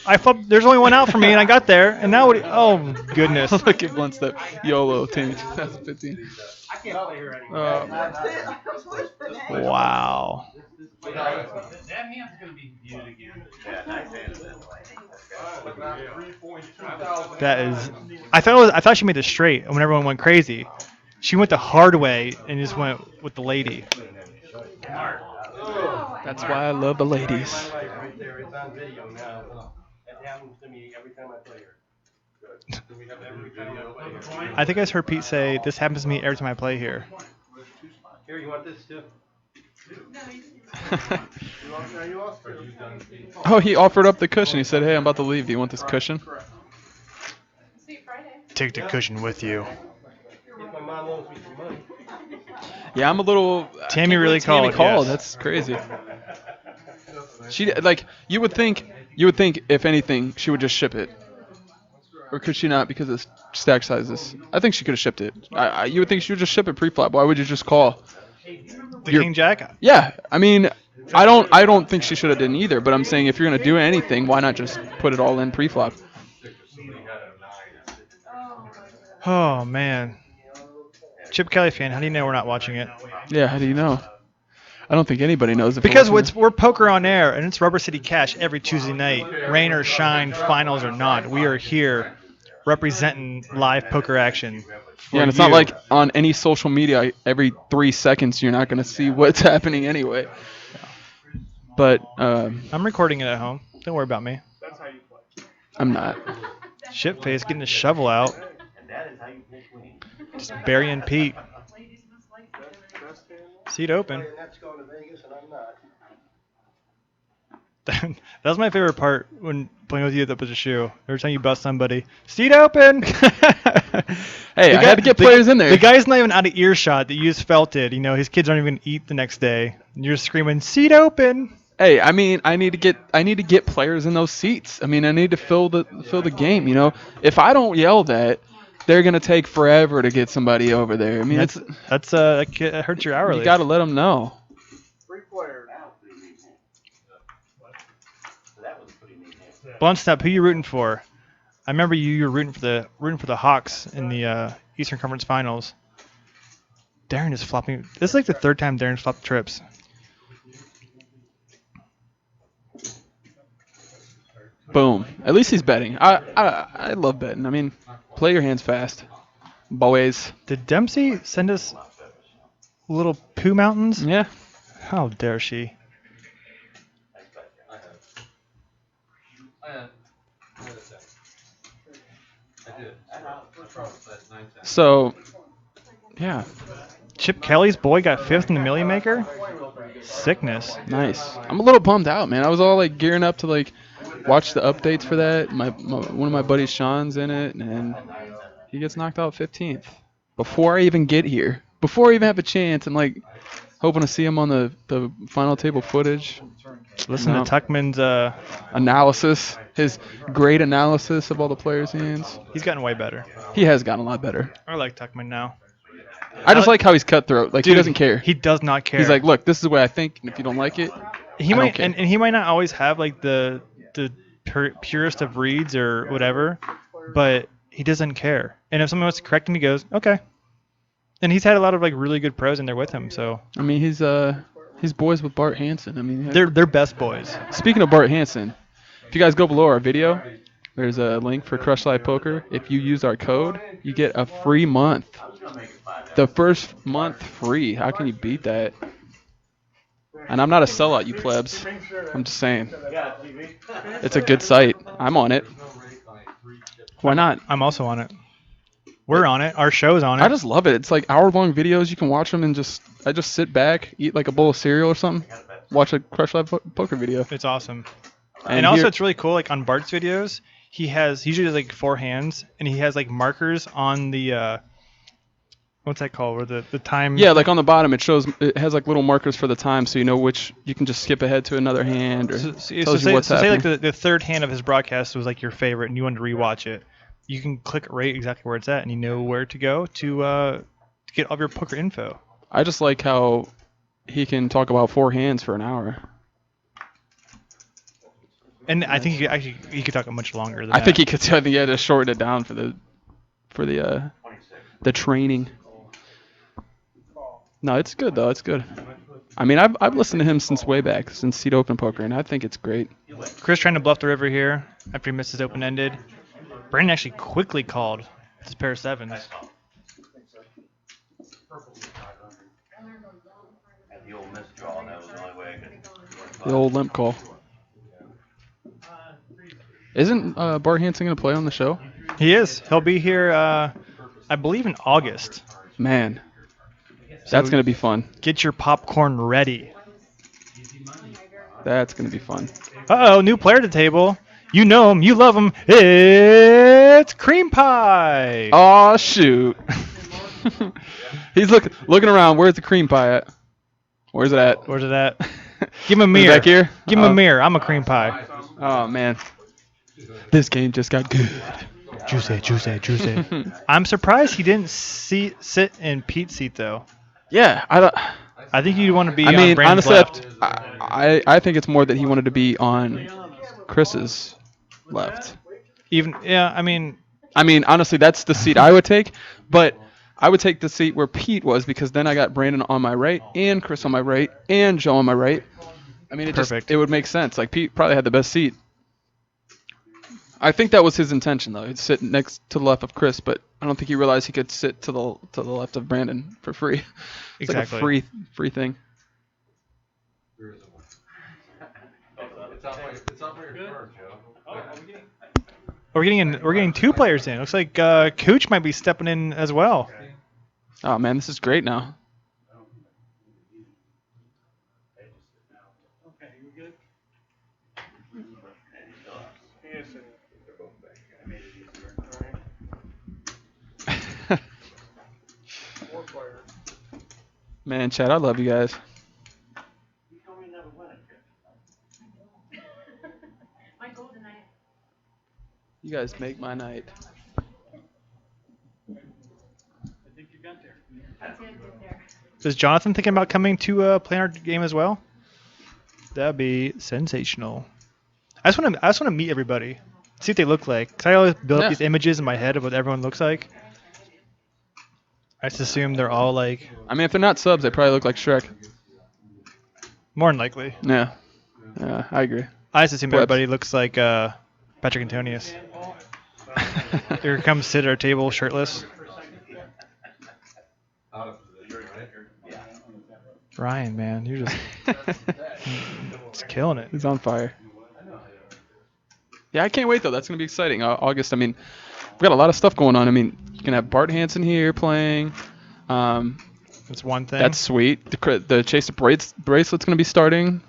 A: I flipped. There's only one out for me, and I got there. And now what? Oh goodness.
B: Look at one step. YOLO, Tammy 2015.
F: I can't play her anymore.
A: Wow.
H: That hand's gonna be viewed again.
C: Yeah, nice hand.
A: That is. I thought she made it straight when everyone went crazy. She went the hard way and just went with the lady.
B: That's why I love the ladies.
F: Right there, it's on video now. It happens to me every time I play her. Every time I play her.
A: I think I just heard Pete say, "This happens to me every time I play here."
F: Here, you want this too?
B: Oh, he offered up the cushion. He said, hey, I'm about to leave. Do you want this cushion?
A: Take the cushion with you.
F: If my mom owes me some money.
B: Yeah, I'm a little.
A: Tammy really
B: Tammy
A: called.
B: called.
A: Yes.
B: That's crazy. She like you would think if anything she would just ship it, or could she not because of stack sizes? I think she could have shipped it. You would think she would just ship it pre-flop. Why would you just call?
A: The King Jack.
B: Yeah, I mean, I don't think she should have done either. But I'm saying if you're gonna do anything, why not just put it all in pre-flop?
A: Oh man. Chip Kelly fan, how do you know we're not watching it?
B: Yeah, how do you know? I don't think anybody knows. If
A: Because
B: we're
A: we're poker on air, and it's Rubber City Cash every Tuesday night. Rain or shine, finals or not, we are here representing live poker action.
B: Yeah, and it's not like on any social media every 3 seconds you're not going to see what's happening anyway. But
A: I'm recording it at home. Don't worry about me.
B: I'm not.
A: Shitface getting the shovel out.
C: And that is how you pull queen.
A: Just burying Pete. Seat open.
F: That's going to Vegas and I'm not.
A: That was my favorite part when playing with you at the push shoe. Every time you bust somebody, seat open.
B: Hey, I had to get players in there.
A: The guy's not even out of earshot that you just felt it. You know, his kids aren't even gonna eat the next day. And you're screaming, seat open.
B: Hey, I mean, I need to get players in those seats. I mean, I need to fill the game. You know, if I don't yell that, they're gonna take forever to get somebody over there. I mean,
A: That hurts your hourly.
B: You got to let them know.
A: Blunt Step, who you rooting for? I remember you were rooting for the Hawks in the Eastern Conference Finals. Darren is flopping. This is like the third time Darren's flopped trips.
B: Boom. At least he's betting. I love betting. I mean, play your hands fast, boys.
A: Did Dempsey send us little poo mountains?
B: Yeah.
A: How dare she?
B: So, yeah.
A: Chip Kelly's boy got fifth in the Millie Maker? Sickness.
B: Nice. I'm a little bummed out, man. I was all like gearing up to like watch the updates for that. One of my buddies, Sean's in it, and he gets knocked out 15th before I even get here. Before I even have a chance, I'm like hoping to see him on the final table footage.
A: Listen to Tuckman's
B: analysis, his great analysis of all the players' hands.
A: He's gotten way better.
B: He has gotten a lot better.
A: I like Tuckman now.
B: I just like how he's cutthroat. Like,
A: Dude,
B: he doesn't care.
A: He does not care.
B: He's like, look, this is the way I think, and if you don't like it,
A: he
B: I
A: might
B: don't care.
A: and he might not always have like the purest of reads or whatever, but he doesn't care. And if someone wants to correct him, he goes, okay. And he's had a lot of like really good pros in there with him. So
B: I mean, he's boys with Bart Hansen. I mean,
A: they're best boys.
B: Speaking of Bart Hansen, if you guys go below our video, there's a link for Crush Live Poker. If you use our code, you get a free month. The first month free. How can you beat that? And I'm not a sellout, you plebs. I'm just saying. It's a good site. I'm on it. Why not?
A: I'm also on it. We're on it. Our show's on it.
B: I just love it. It's like hour-long videos. You can watch them and I just sit back, eat like a bowl of cereal or something, watch a Crush Live Poker video.
A: It's awesome. And also, it's really cool. Like on Bart's videos, he usually does like 4 hands, and he has like markers on the what's that called? Where the time.
B: Yeah, like on the bottom, it has like little markers for the time, so you know which you can just skip ahead to another hand or tells you what's happening.
A: Say like the third hand of his broadcast was like your favorite, and you wanted to rewatch it. You can click right exactly where it's at, and you know where to go to get all of your poker info.
B: I just like how he can talk about 4 hands for an hour.
A: And I think he could talk much longer than
B: I
A: that.
B: think he could. I think he had to shorten it down for the training. No, it's good though. It's good. I mean, I've listened to him since way back, since Seed Open Poker, and I think it's great.
A: Chris trying to bluff the river here after he missed his open-ended. Brandon actually quickly called his pair of 7s.
B: The old limp call. Isn't Bart Hansen going to play on the show?
A: He is. He'll be here, I believe, in August.
B: Man, that's going to be fun.
A: Get your popcorn ready.
B: That's going to be fun.
A: Uh-oh, new player to the table. You know him. You love him. It's Cream Pie.
B: Oh shoot. He's looking around. Where's the cream pie at? Where's it at?
A: Where's it at? Give him a mirror.
B: Back here?
A: Give him a mirror. I'm a cream pie.
B: Oh, man. This game just got good.
A: Juicy. I'm surprised he didn't sit in Pete's seat, though.
B: Yeah,
A: I think you'd want to be
B: I mean,
A: on Brandon's
B: honestly,
A: left.
B: I think it's more that he wanted to be on Chris's left.
A: I mean,
B: honestly, that's the seat I would take, but I would take the seat where Pete was because then I got Brandon on my right and Chris on my right and Joe on my right. I mean, it would make sense. Like, Pete probably had the best seat. I think that was his intention, though. He'd sit next to the left of Chris, but I don't think he realized he could sit to the left of Brandon for free. It's
A: exactly.
B: like a free thing.
A: We're getting 2 players in. Looks like Cooch might be stepping in as well.
B: Oh man, this is great now. Man, Chad, I love you guys. You guys make my night.
A: Is Jonathan thinking about coming to play our game as well? That'd be sensational. I just want to meet everybody, see what they look like. Cause I always build up these images in my head of what everyone looks like. I just assume they're all like.
B: I mean, if they're not subs, they probably look like Shrek.
A: More than likely.
B: Yeah, I agree.
A: I just assume everybody looks like Patrick Antonius. Here comes sit at our table shirtless. Ryan, man, you're just killing it.
B: He's on fire. Yeah, I can't wait though. That's gonna be exciting. August. I mean, we've got a lot of stuff going on. I mean, you can have Bart Hansen here playing.
A: That's one thing.
B: That's sweet. The Chase the bracelet's gonna be starting.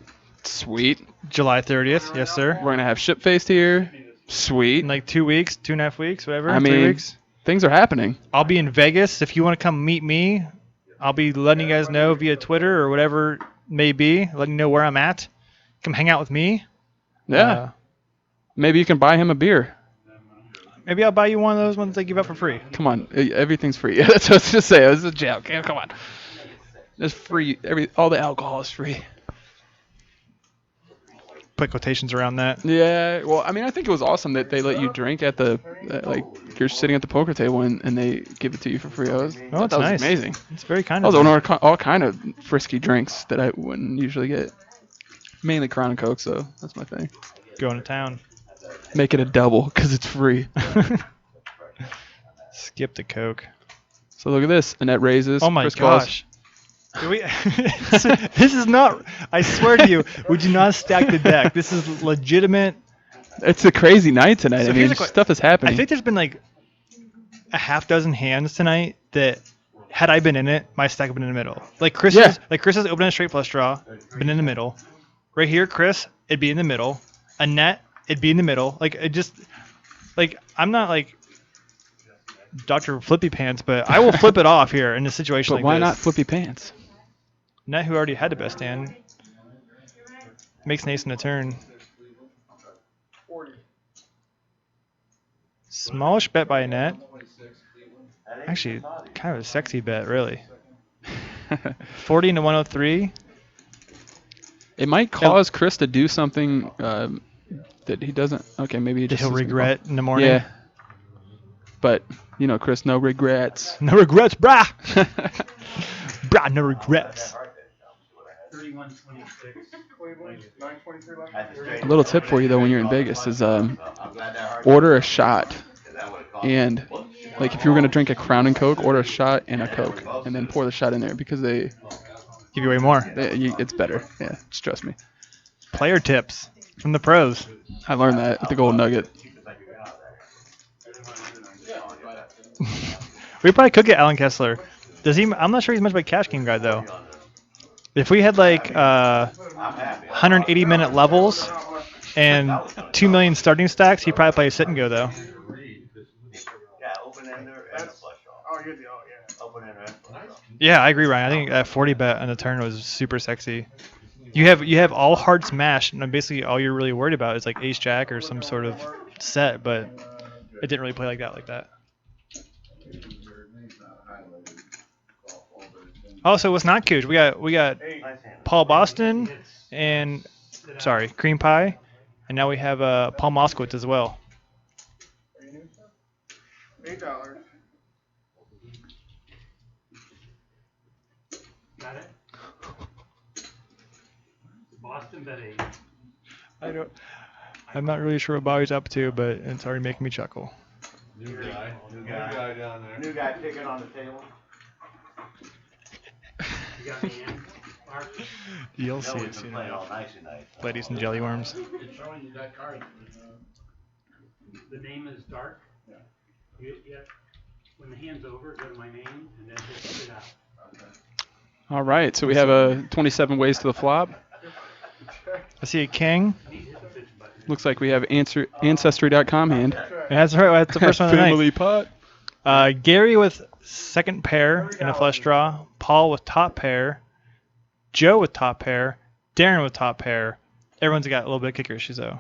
B: Sweet.
A: July 30th. Yes, sir.
B: We're gonna have Shipfaced here. Sweet.
A: In like 2 weeks, 2.5 weeks, whatever.
B: I mean,
A: 3 weeks.
B: Things are happening.
A: I'll be in Vegas. If you want to come meet me, I'll be letting you guys know via Twitter or whatever it may be, letting you know where I'm at. Come hang out with me.
B: Yeah. Maybe you can buy him a beer.
A: Maybe I'll buy you one of those ones they give out for free.
B: Come on, everything's free. That's what I was just saying. It was a joke. Come on. It's free. All the alcohol is free.
A: Put quotations around that.
B: Yeah, well, I mean, I think it was awesome that they let you drink at the, like, you're sitting at the poker table and they give it to you for free.
A: Oh,
B: That
A: it's
B: was
A: nice.
B: amazing.
A: It's very kind
B: I
A: of
B: was
A: them.
B: ordering all kind of frisky drinks that I wouldn't usually get. Mainly Crown and Coke, so that's my thing.
A: Going to town.
B: Make it a double because it's free.
A: Skip the Coke.
B: So look at this. Annette raises.
A: Oh my
B: Chris calls.
A: gosh. This is not. I swear to you, we do not stack the deck. This is legitimate.
B: It's a crazy night tonight.
A: So
B: I
A: here's
B: mean,
A: a
B: stuff is happening.
A: I think there's been like a half dozen hands tonight that, had I been in it, my stack would have been in the middle. Like Chris
B: Yeah.
A: is opening a straight flush draw, been in the middle. Right here, Chris, it'd be in the middle. Annette, it'd be in the middle. Like it just, like I'm not like Dr. Flippy Pants, but I will flip it off here in a situation
B: but
A: like
B: why
A: this.
B: not Flippy Pants?
A: Annette, who already had the best hand, makes an ace in a turn. Smallish bet by Annette. Actually, kind of a sexy bet, really. 40 into 103.
B: It might cause Chris to do something that he doesn't. Okay, maybe he
A: That
B: just
A: he'll
B: isn't
A: regret in the morning.
B: Yeah. But you know, Chris, no regrets.
A: No regrets, brah. Brah, no regrets.
F: 31-26.
B: A little tip for you though, when you're in Vegas, is order a shot, and like if you were gonna drink a Crown and Coke, order a shot and a Coke, and then pour the shot in there because
A: Give you away more.
B: it's better. Yeah, just trust me.
A: Player tips from the pros.
B: I learned that at the Gold Nugget.
A: We probably could get Alan Kessler. Does he? I'm not sure he's much of a cash game guy though. If we had like 180-minute levels and 2 million starting stacks, he'd probably play a sit and go though.
C: Yeah, open ender and a flush draw.
E: Oh, you're the, oh, yeah.
C: Open ender and flush draw.
A: Yeah, I agree, Ryan. I think that 40 bet on the turn was super sexy. You have all hearts mashed, and basically all you're really worried about is like ace jack or some sort of set, but it didn't really play like that. Also, what's not Cooch? We got
C: Nice hand.
A: Paul Boston and Cream Pie, and now we have Paul Moskowitz as well.
E: $8.
F: Got it? Boston bet 8.
A: I'm not really sure what Bobby's up to, but it's already making me chuckle.
C: New guy down there. New guy picking on the table.
F: You got me in, Mark?
A: You'll
C: No,
A: see
C: we've
A: it
C: been
A: soon
C: playing all
A: enough.
C: night tonight.
A: Ladies and jelly worms.
F: It's showing you that card. The name is dark. Yeah. When the hand's over, go to my name and then just spit out.
B: All right, so we have a 27 ways to the flop.
A: I see a king.
B: Looks like we have Ancestry.com hand.
A: That's right. That's the first one of the night.
B: Family pot.
A: Gary with second pair in a flush draw. Paul with top pair. Joe with top pair. Darren with top pair. Everyone's got a little bit of kicker issues though.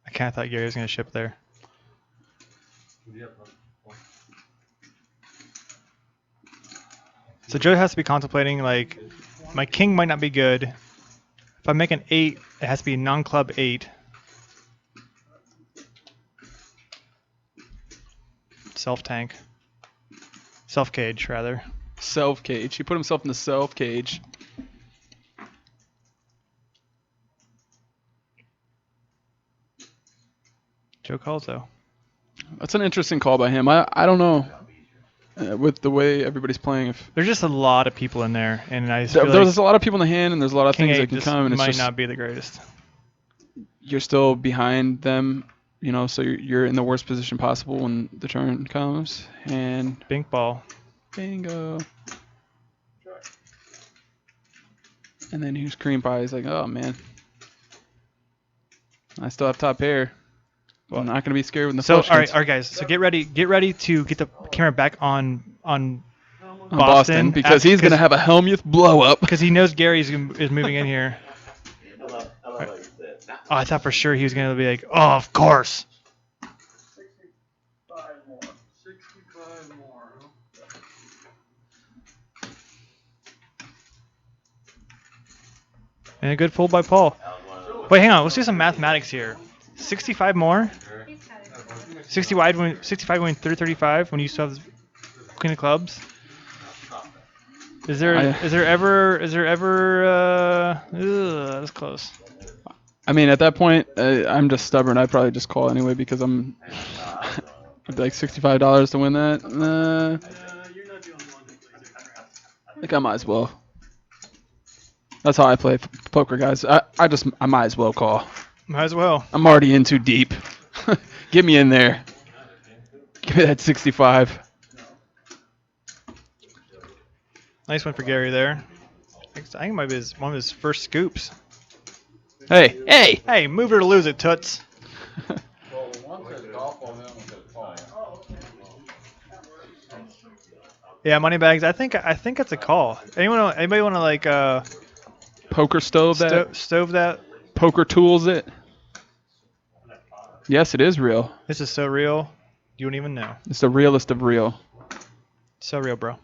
A: I kind of thought Gary was going to ship there. So Joe has to be contemplating, like, my king might not be good. If I make an 8, it has to be a non-club 8. Self-tank. Self-cage, rather.
B: Self cage. He put himself in the self cage.
A: Joe calls, though.
B: That's an interesting call by him. I don't know with the way everybody's playing. If
A: There's just a lot of people in there, and I just feel
B: there's
A: like
B: a lot of people in the hand, and there's a lot of
A: King
B: things
A: 8
B: that can
A: just
B: come, and it's
A: might
B: just
A: not be the greatest.
B: you're still behind them, you know, so you're in the worst position possible when the turn comes. And
A: Bink ball.
B: bingo. And then here's Cream Pie. He's like, oh man, I still have top pair. Well, I'm not gonna be scared when the
A: So,
B: flush
A: all
B: hits.
A: right, guys. So get ready to get the camera back on
B: on Boston because he's going to have a Helmuth blow up.
A: Because he knows Gary is moving in here.
C: I love how you said.
A: Oh, I thought for sure he was going to be like, oh, of course.
E: 65 more. 65 more.
A: And a good fold by Paul. Wait, hang on. Let's do some mathematics here. 65 more? 65 going 335 when you still have Queen of Clubs? Is there ever that's close.
B: I mean, at that point, I'm just stubborn. I'd probably just call anyway because I'm I'd be like $65 to win that.
F: You're not the only one that plays it.
B: I think I might as well. That's how I play poker, guys. I might as well call.
A: Might as well.
B: I'm already in too deep. Get me in there. Give me that 65.
A: Nice one for Gary there. I think it might be one of his first scoops.
B: Hey!
A: Hey, move it or lose it, Toots.
E: Well, one says golf, while the other one says call.
A: Yeah, Moneybags. I think it's a call. Anybody want to like
B: Poker stove that?
A: stove that?
B: Poker tools it? Yes, it is real.
A: This is so real. You wouldn't even know.
B: It's the realest of real.
A: So real, bro.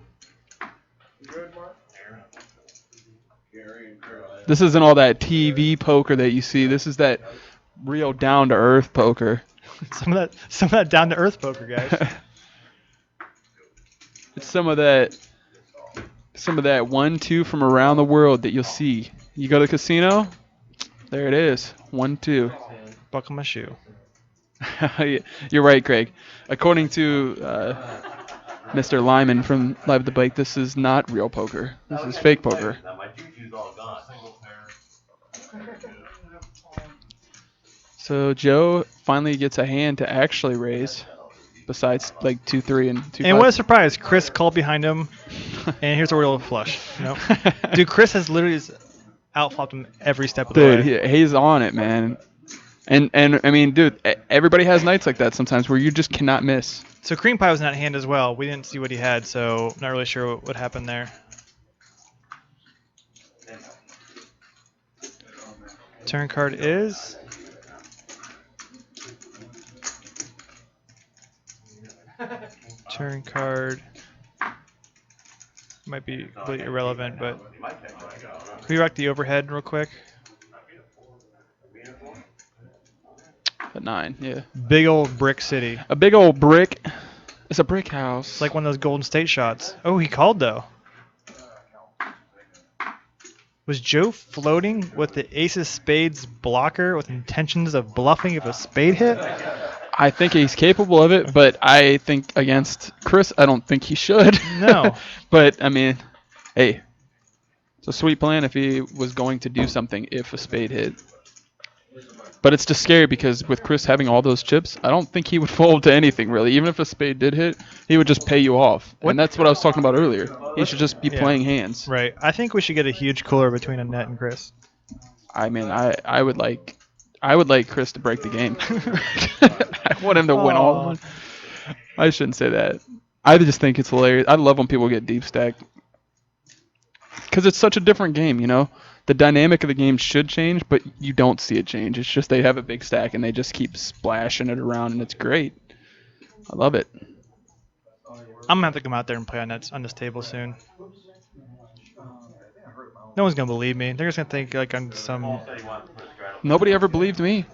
B: This isn't all that TV poker that you see. This is that real down-to-earth poker.
A: Some of that down to earth poker, guys.
B: It's some of that 1-2 from around the world that you'll see. You go to the casino, there it is, 1-2.
A: Buckle my shoe.
B: You're right, Craig. According to Mr. Lyman from Live the Bike, this is not real poker. This is fake poker.
C: Now my juju's all gone.
B: So Joe finally gets a hand to actually raise, besides like 2-3 and 2-5.
A: And what a surprise! Chris called behind him, and here's a real flush. You know? Dude, Chris has literally outflopped him every step of the way.
B: Dude, he's on it, man. And I mean, dude, everybody has nights like that sometimes where you just cannot miss.
A: So Cream Pie was in that hand as well. We didn't see what he had, so not really sure what happened there. Turn card is... Turn card might be completely irrelevant, but can we rock the overhead real quick?
B: A 9, yeah.
A: Big old brick city.
B: A big old brick. It's a brick house.
A: It's like one of those Golden State shots. Oh, he called though. Was Joe floating with the ace of spades blocker with intentions of bluffing if a spade hit?
B: I think he's capable of it, but I think against Chris, I don't think he should.
A: No.
B: But, I mean, hey, it's a sweet plan if he was going to do something if a spade hit. But it's just scary because with Chris having all those chips, I don't think he would fold to anything, really. Even if a spade did hit, he would just pay you off. And that's what I was talking about earlier. He should just be playing hands.
A: Right. I think we should get a huge cooler between Annette and Chris.
B: I mean, I would like Chris to break the game. I want him to win all of them. I shouldn't say that. I just think it's hilarious. I love when people get deep stacked. Because it's such a different game, you know? The dynamic of the game should change, but you don't see it change. It's just they have a big stack and they just keep splashing it around, and it's great. I love it.
A: I'm gonna have to come out there and play on this table soon. No one's gonna believe me. They're just gonna think like I'm some.
B: Nobody ever believed me.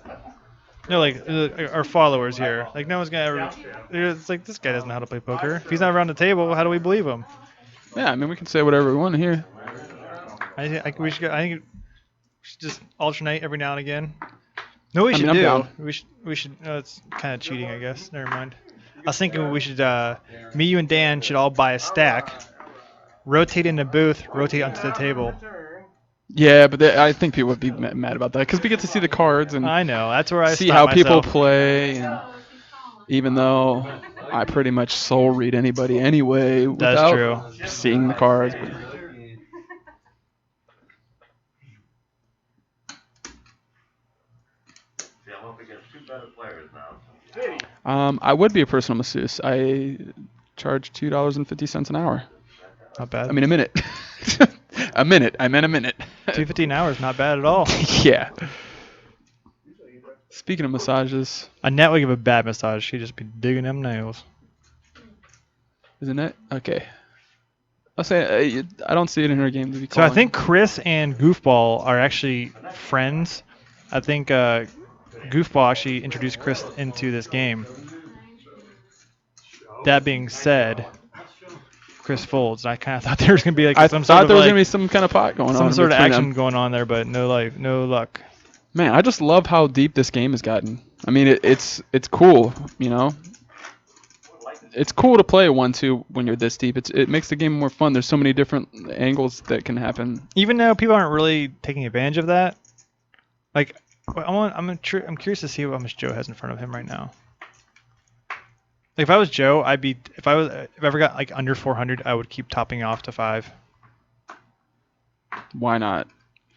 A: No, like our followers here. Like no one's gonna ever. It's like this guy doesn't know how to play poker. If he's not around the table, how do we believe him?
B: Yeah, I mean we can say whatever we want here.
A: I think we should just alternate every now and again. No, we should
B: I'm
A: do.
B: down.
A: We should. It's kind of cheating, I guess. Never mind. I was thinking we should. Me, you, and Dan should all buy a stack, rotate in the booth, rotate onto the table.
B: Yeah, but I think people would be mad about that because we get to see the cards and
A: I know. That's where I
B: see
A: stop
B: how people
A: myself.
B: play. And even though I pretty much soul read anybody anyway without
A: true.
B: seeing the cards. But
C: See, I'm up against two better players now.
B: I would be a personal masseuse. I charge $2.50 an hour.
A: Not bad.
B: I mean, a minute. A minute. I meant a minute.
A: 250 an hour is not bad at all.
B: Yeah. Speaking of massages,
A: Annette would give a bad massage. She'd just be digging them nails.
B: isn't it? Okay. I'll say I don't see it in her game to be
A: So
B: calling.
A: I think Chris and Goofball are actually friends. I think Goofball actually introduced Chris into this game. That being said, Chris folds. I kind of thought there was gonna be like
B: I
A: some
B: thought
A: sort of
B: there was
A: like
B: gonna be some kind of pot going on.
A: some sort of
B: between
A: action
B: them.
A: going on there, but no luck.
B: Man, I just love how deep this game has gotten. I mean, it's cool, you know. It's cool to play 1-2 when you're this deep. It makes the game more fun. There's so many different angles that can happen.
A: Even though people aren't really taking advantage of that, like I'm curious to see how much Joe has in front of him right now. Like if I was Joe, if I ever got like under 400, I would keep topping off to 5.
B: Why not?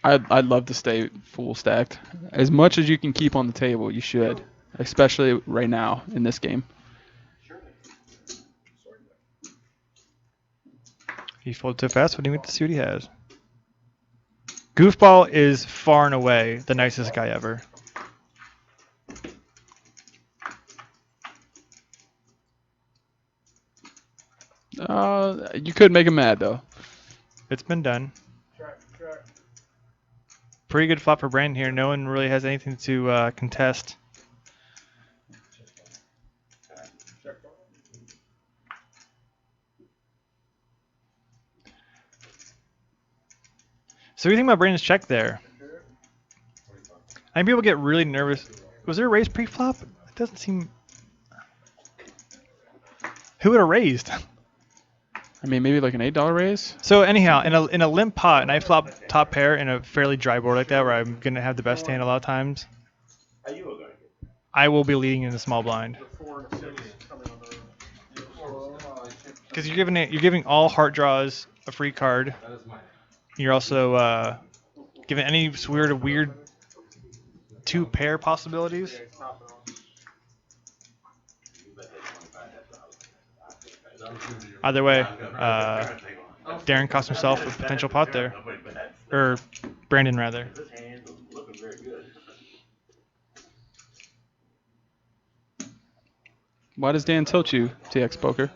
B: I'd love to stay full stacked. As much as you can keep on the table, you should. Especially right now in this game.
A: He folded too fast. What do you wait to see what he has? Goofball is far and away the nicest guy ever.
B: You could make him mad though.
A: It's been done. Pretty good flop for Brandon here. No one really has anything to contest. So what do you think about Brandon's check there? I think people get really nervous. Was there a raise pre-flop? It doesn't seem... Who would have raised?
B: I mean, maybe like an $8 raise.
A: So anyhow, in a limp pot, and I flop top pair in a fairly dry board like that, where I'm gonna have the best hand a lot of times, I will be leading in the small blind. Because you're giving all heart draws a free card. You're also giving any weird 2 pair possibilities. Either way, Darren cost himself a potential pot there. Or Brandon, rather.
B: Why does Dan tilt you, TX Poker?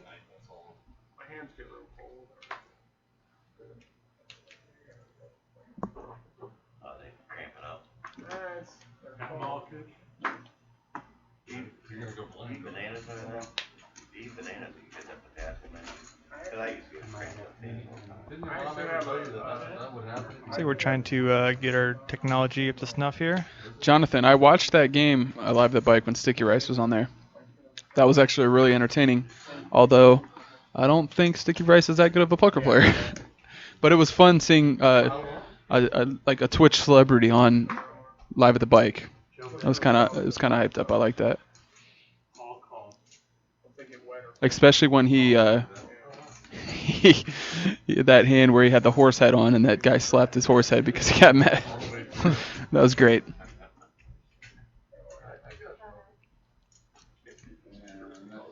A: So we're trying to get our technology up to snuff here.
B: Jonathan, I watched that game live at the bike when Sticky Rice was on there. That was actually really entertaining. Although I don't think Sticky Rice is that good of a poker player. But it was fun seeing like a Twitch celebrity on live at the bike. It was kind of hyped up. I like that. Especially when he that hand where he had the horse head on and that guy slapped his horse head because he got mad. That was great.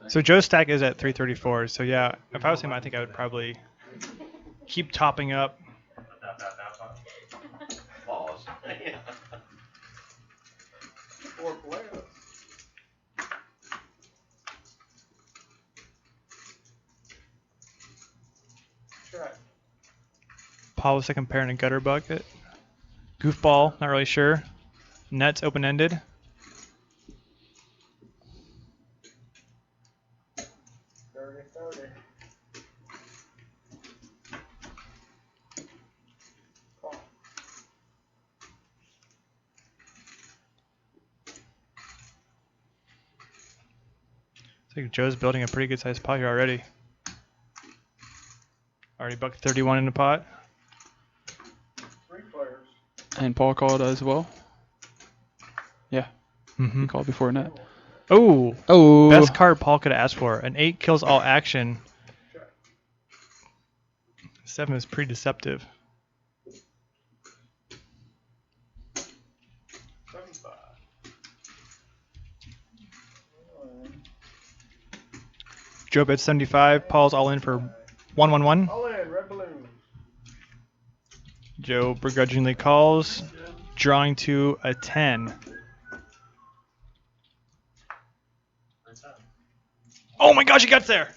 A: So Joe's stack is at 334. So yeah, if I was him, I think I would probably keep topping up. Paul was second pair in a gutter bucket. Goofball, not really sure. Nets open-ended. I think Joe's building a pretty good sized pot here already. Already bucket 31 in the pot.
B: And Paul called as well. Yeah. He called before net.
A: Oh, best card Paul could ask for. An 8 kills all action. 7 is pretty deceptive. Joe bet 75. Paul's all in for 111.
E: All in, red
A: Joe begrudgingly calls, drawing to a 10. Oh my gosh, he got there!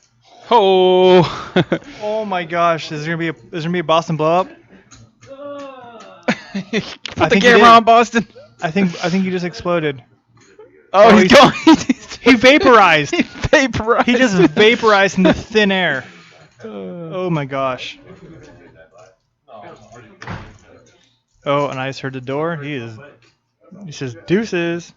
B: Oh.
A: Oh my gosh, is there gonna be a Boston blow up?
B: Put the camera on, Boston.
A: I think he just exploded.
B: Oh, he's going.
A: He vaporized.
B: He vaporized.
A: He just vaporized into thin air. Oh my gosh. Oh, and I just heard the door. He says deuces.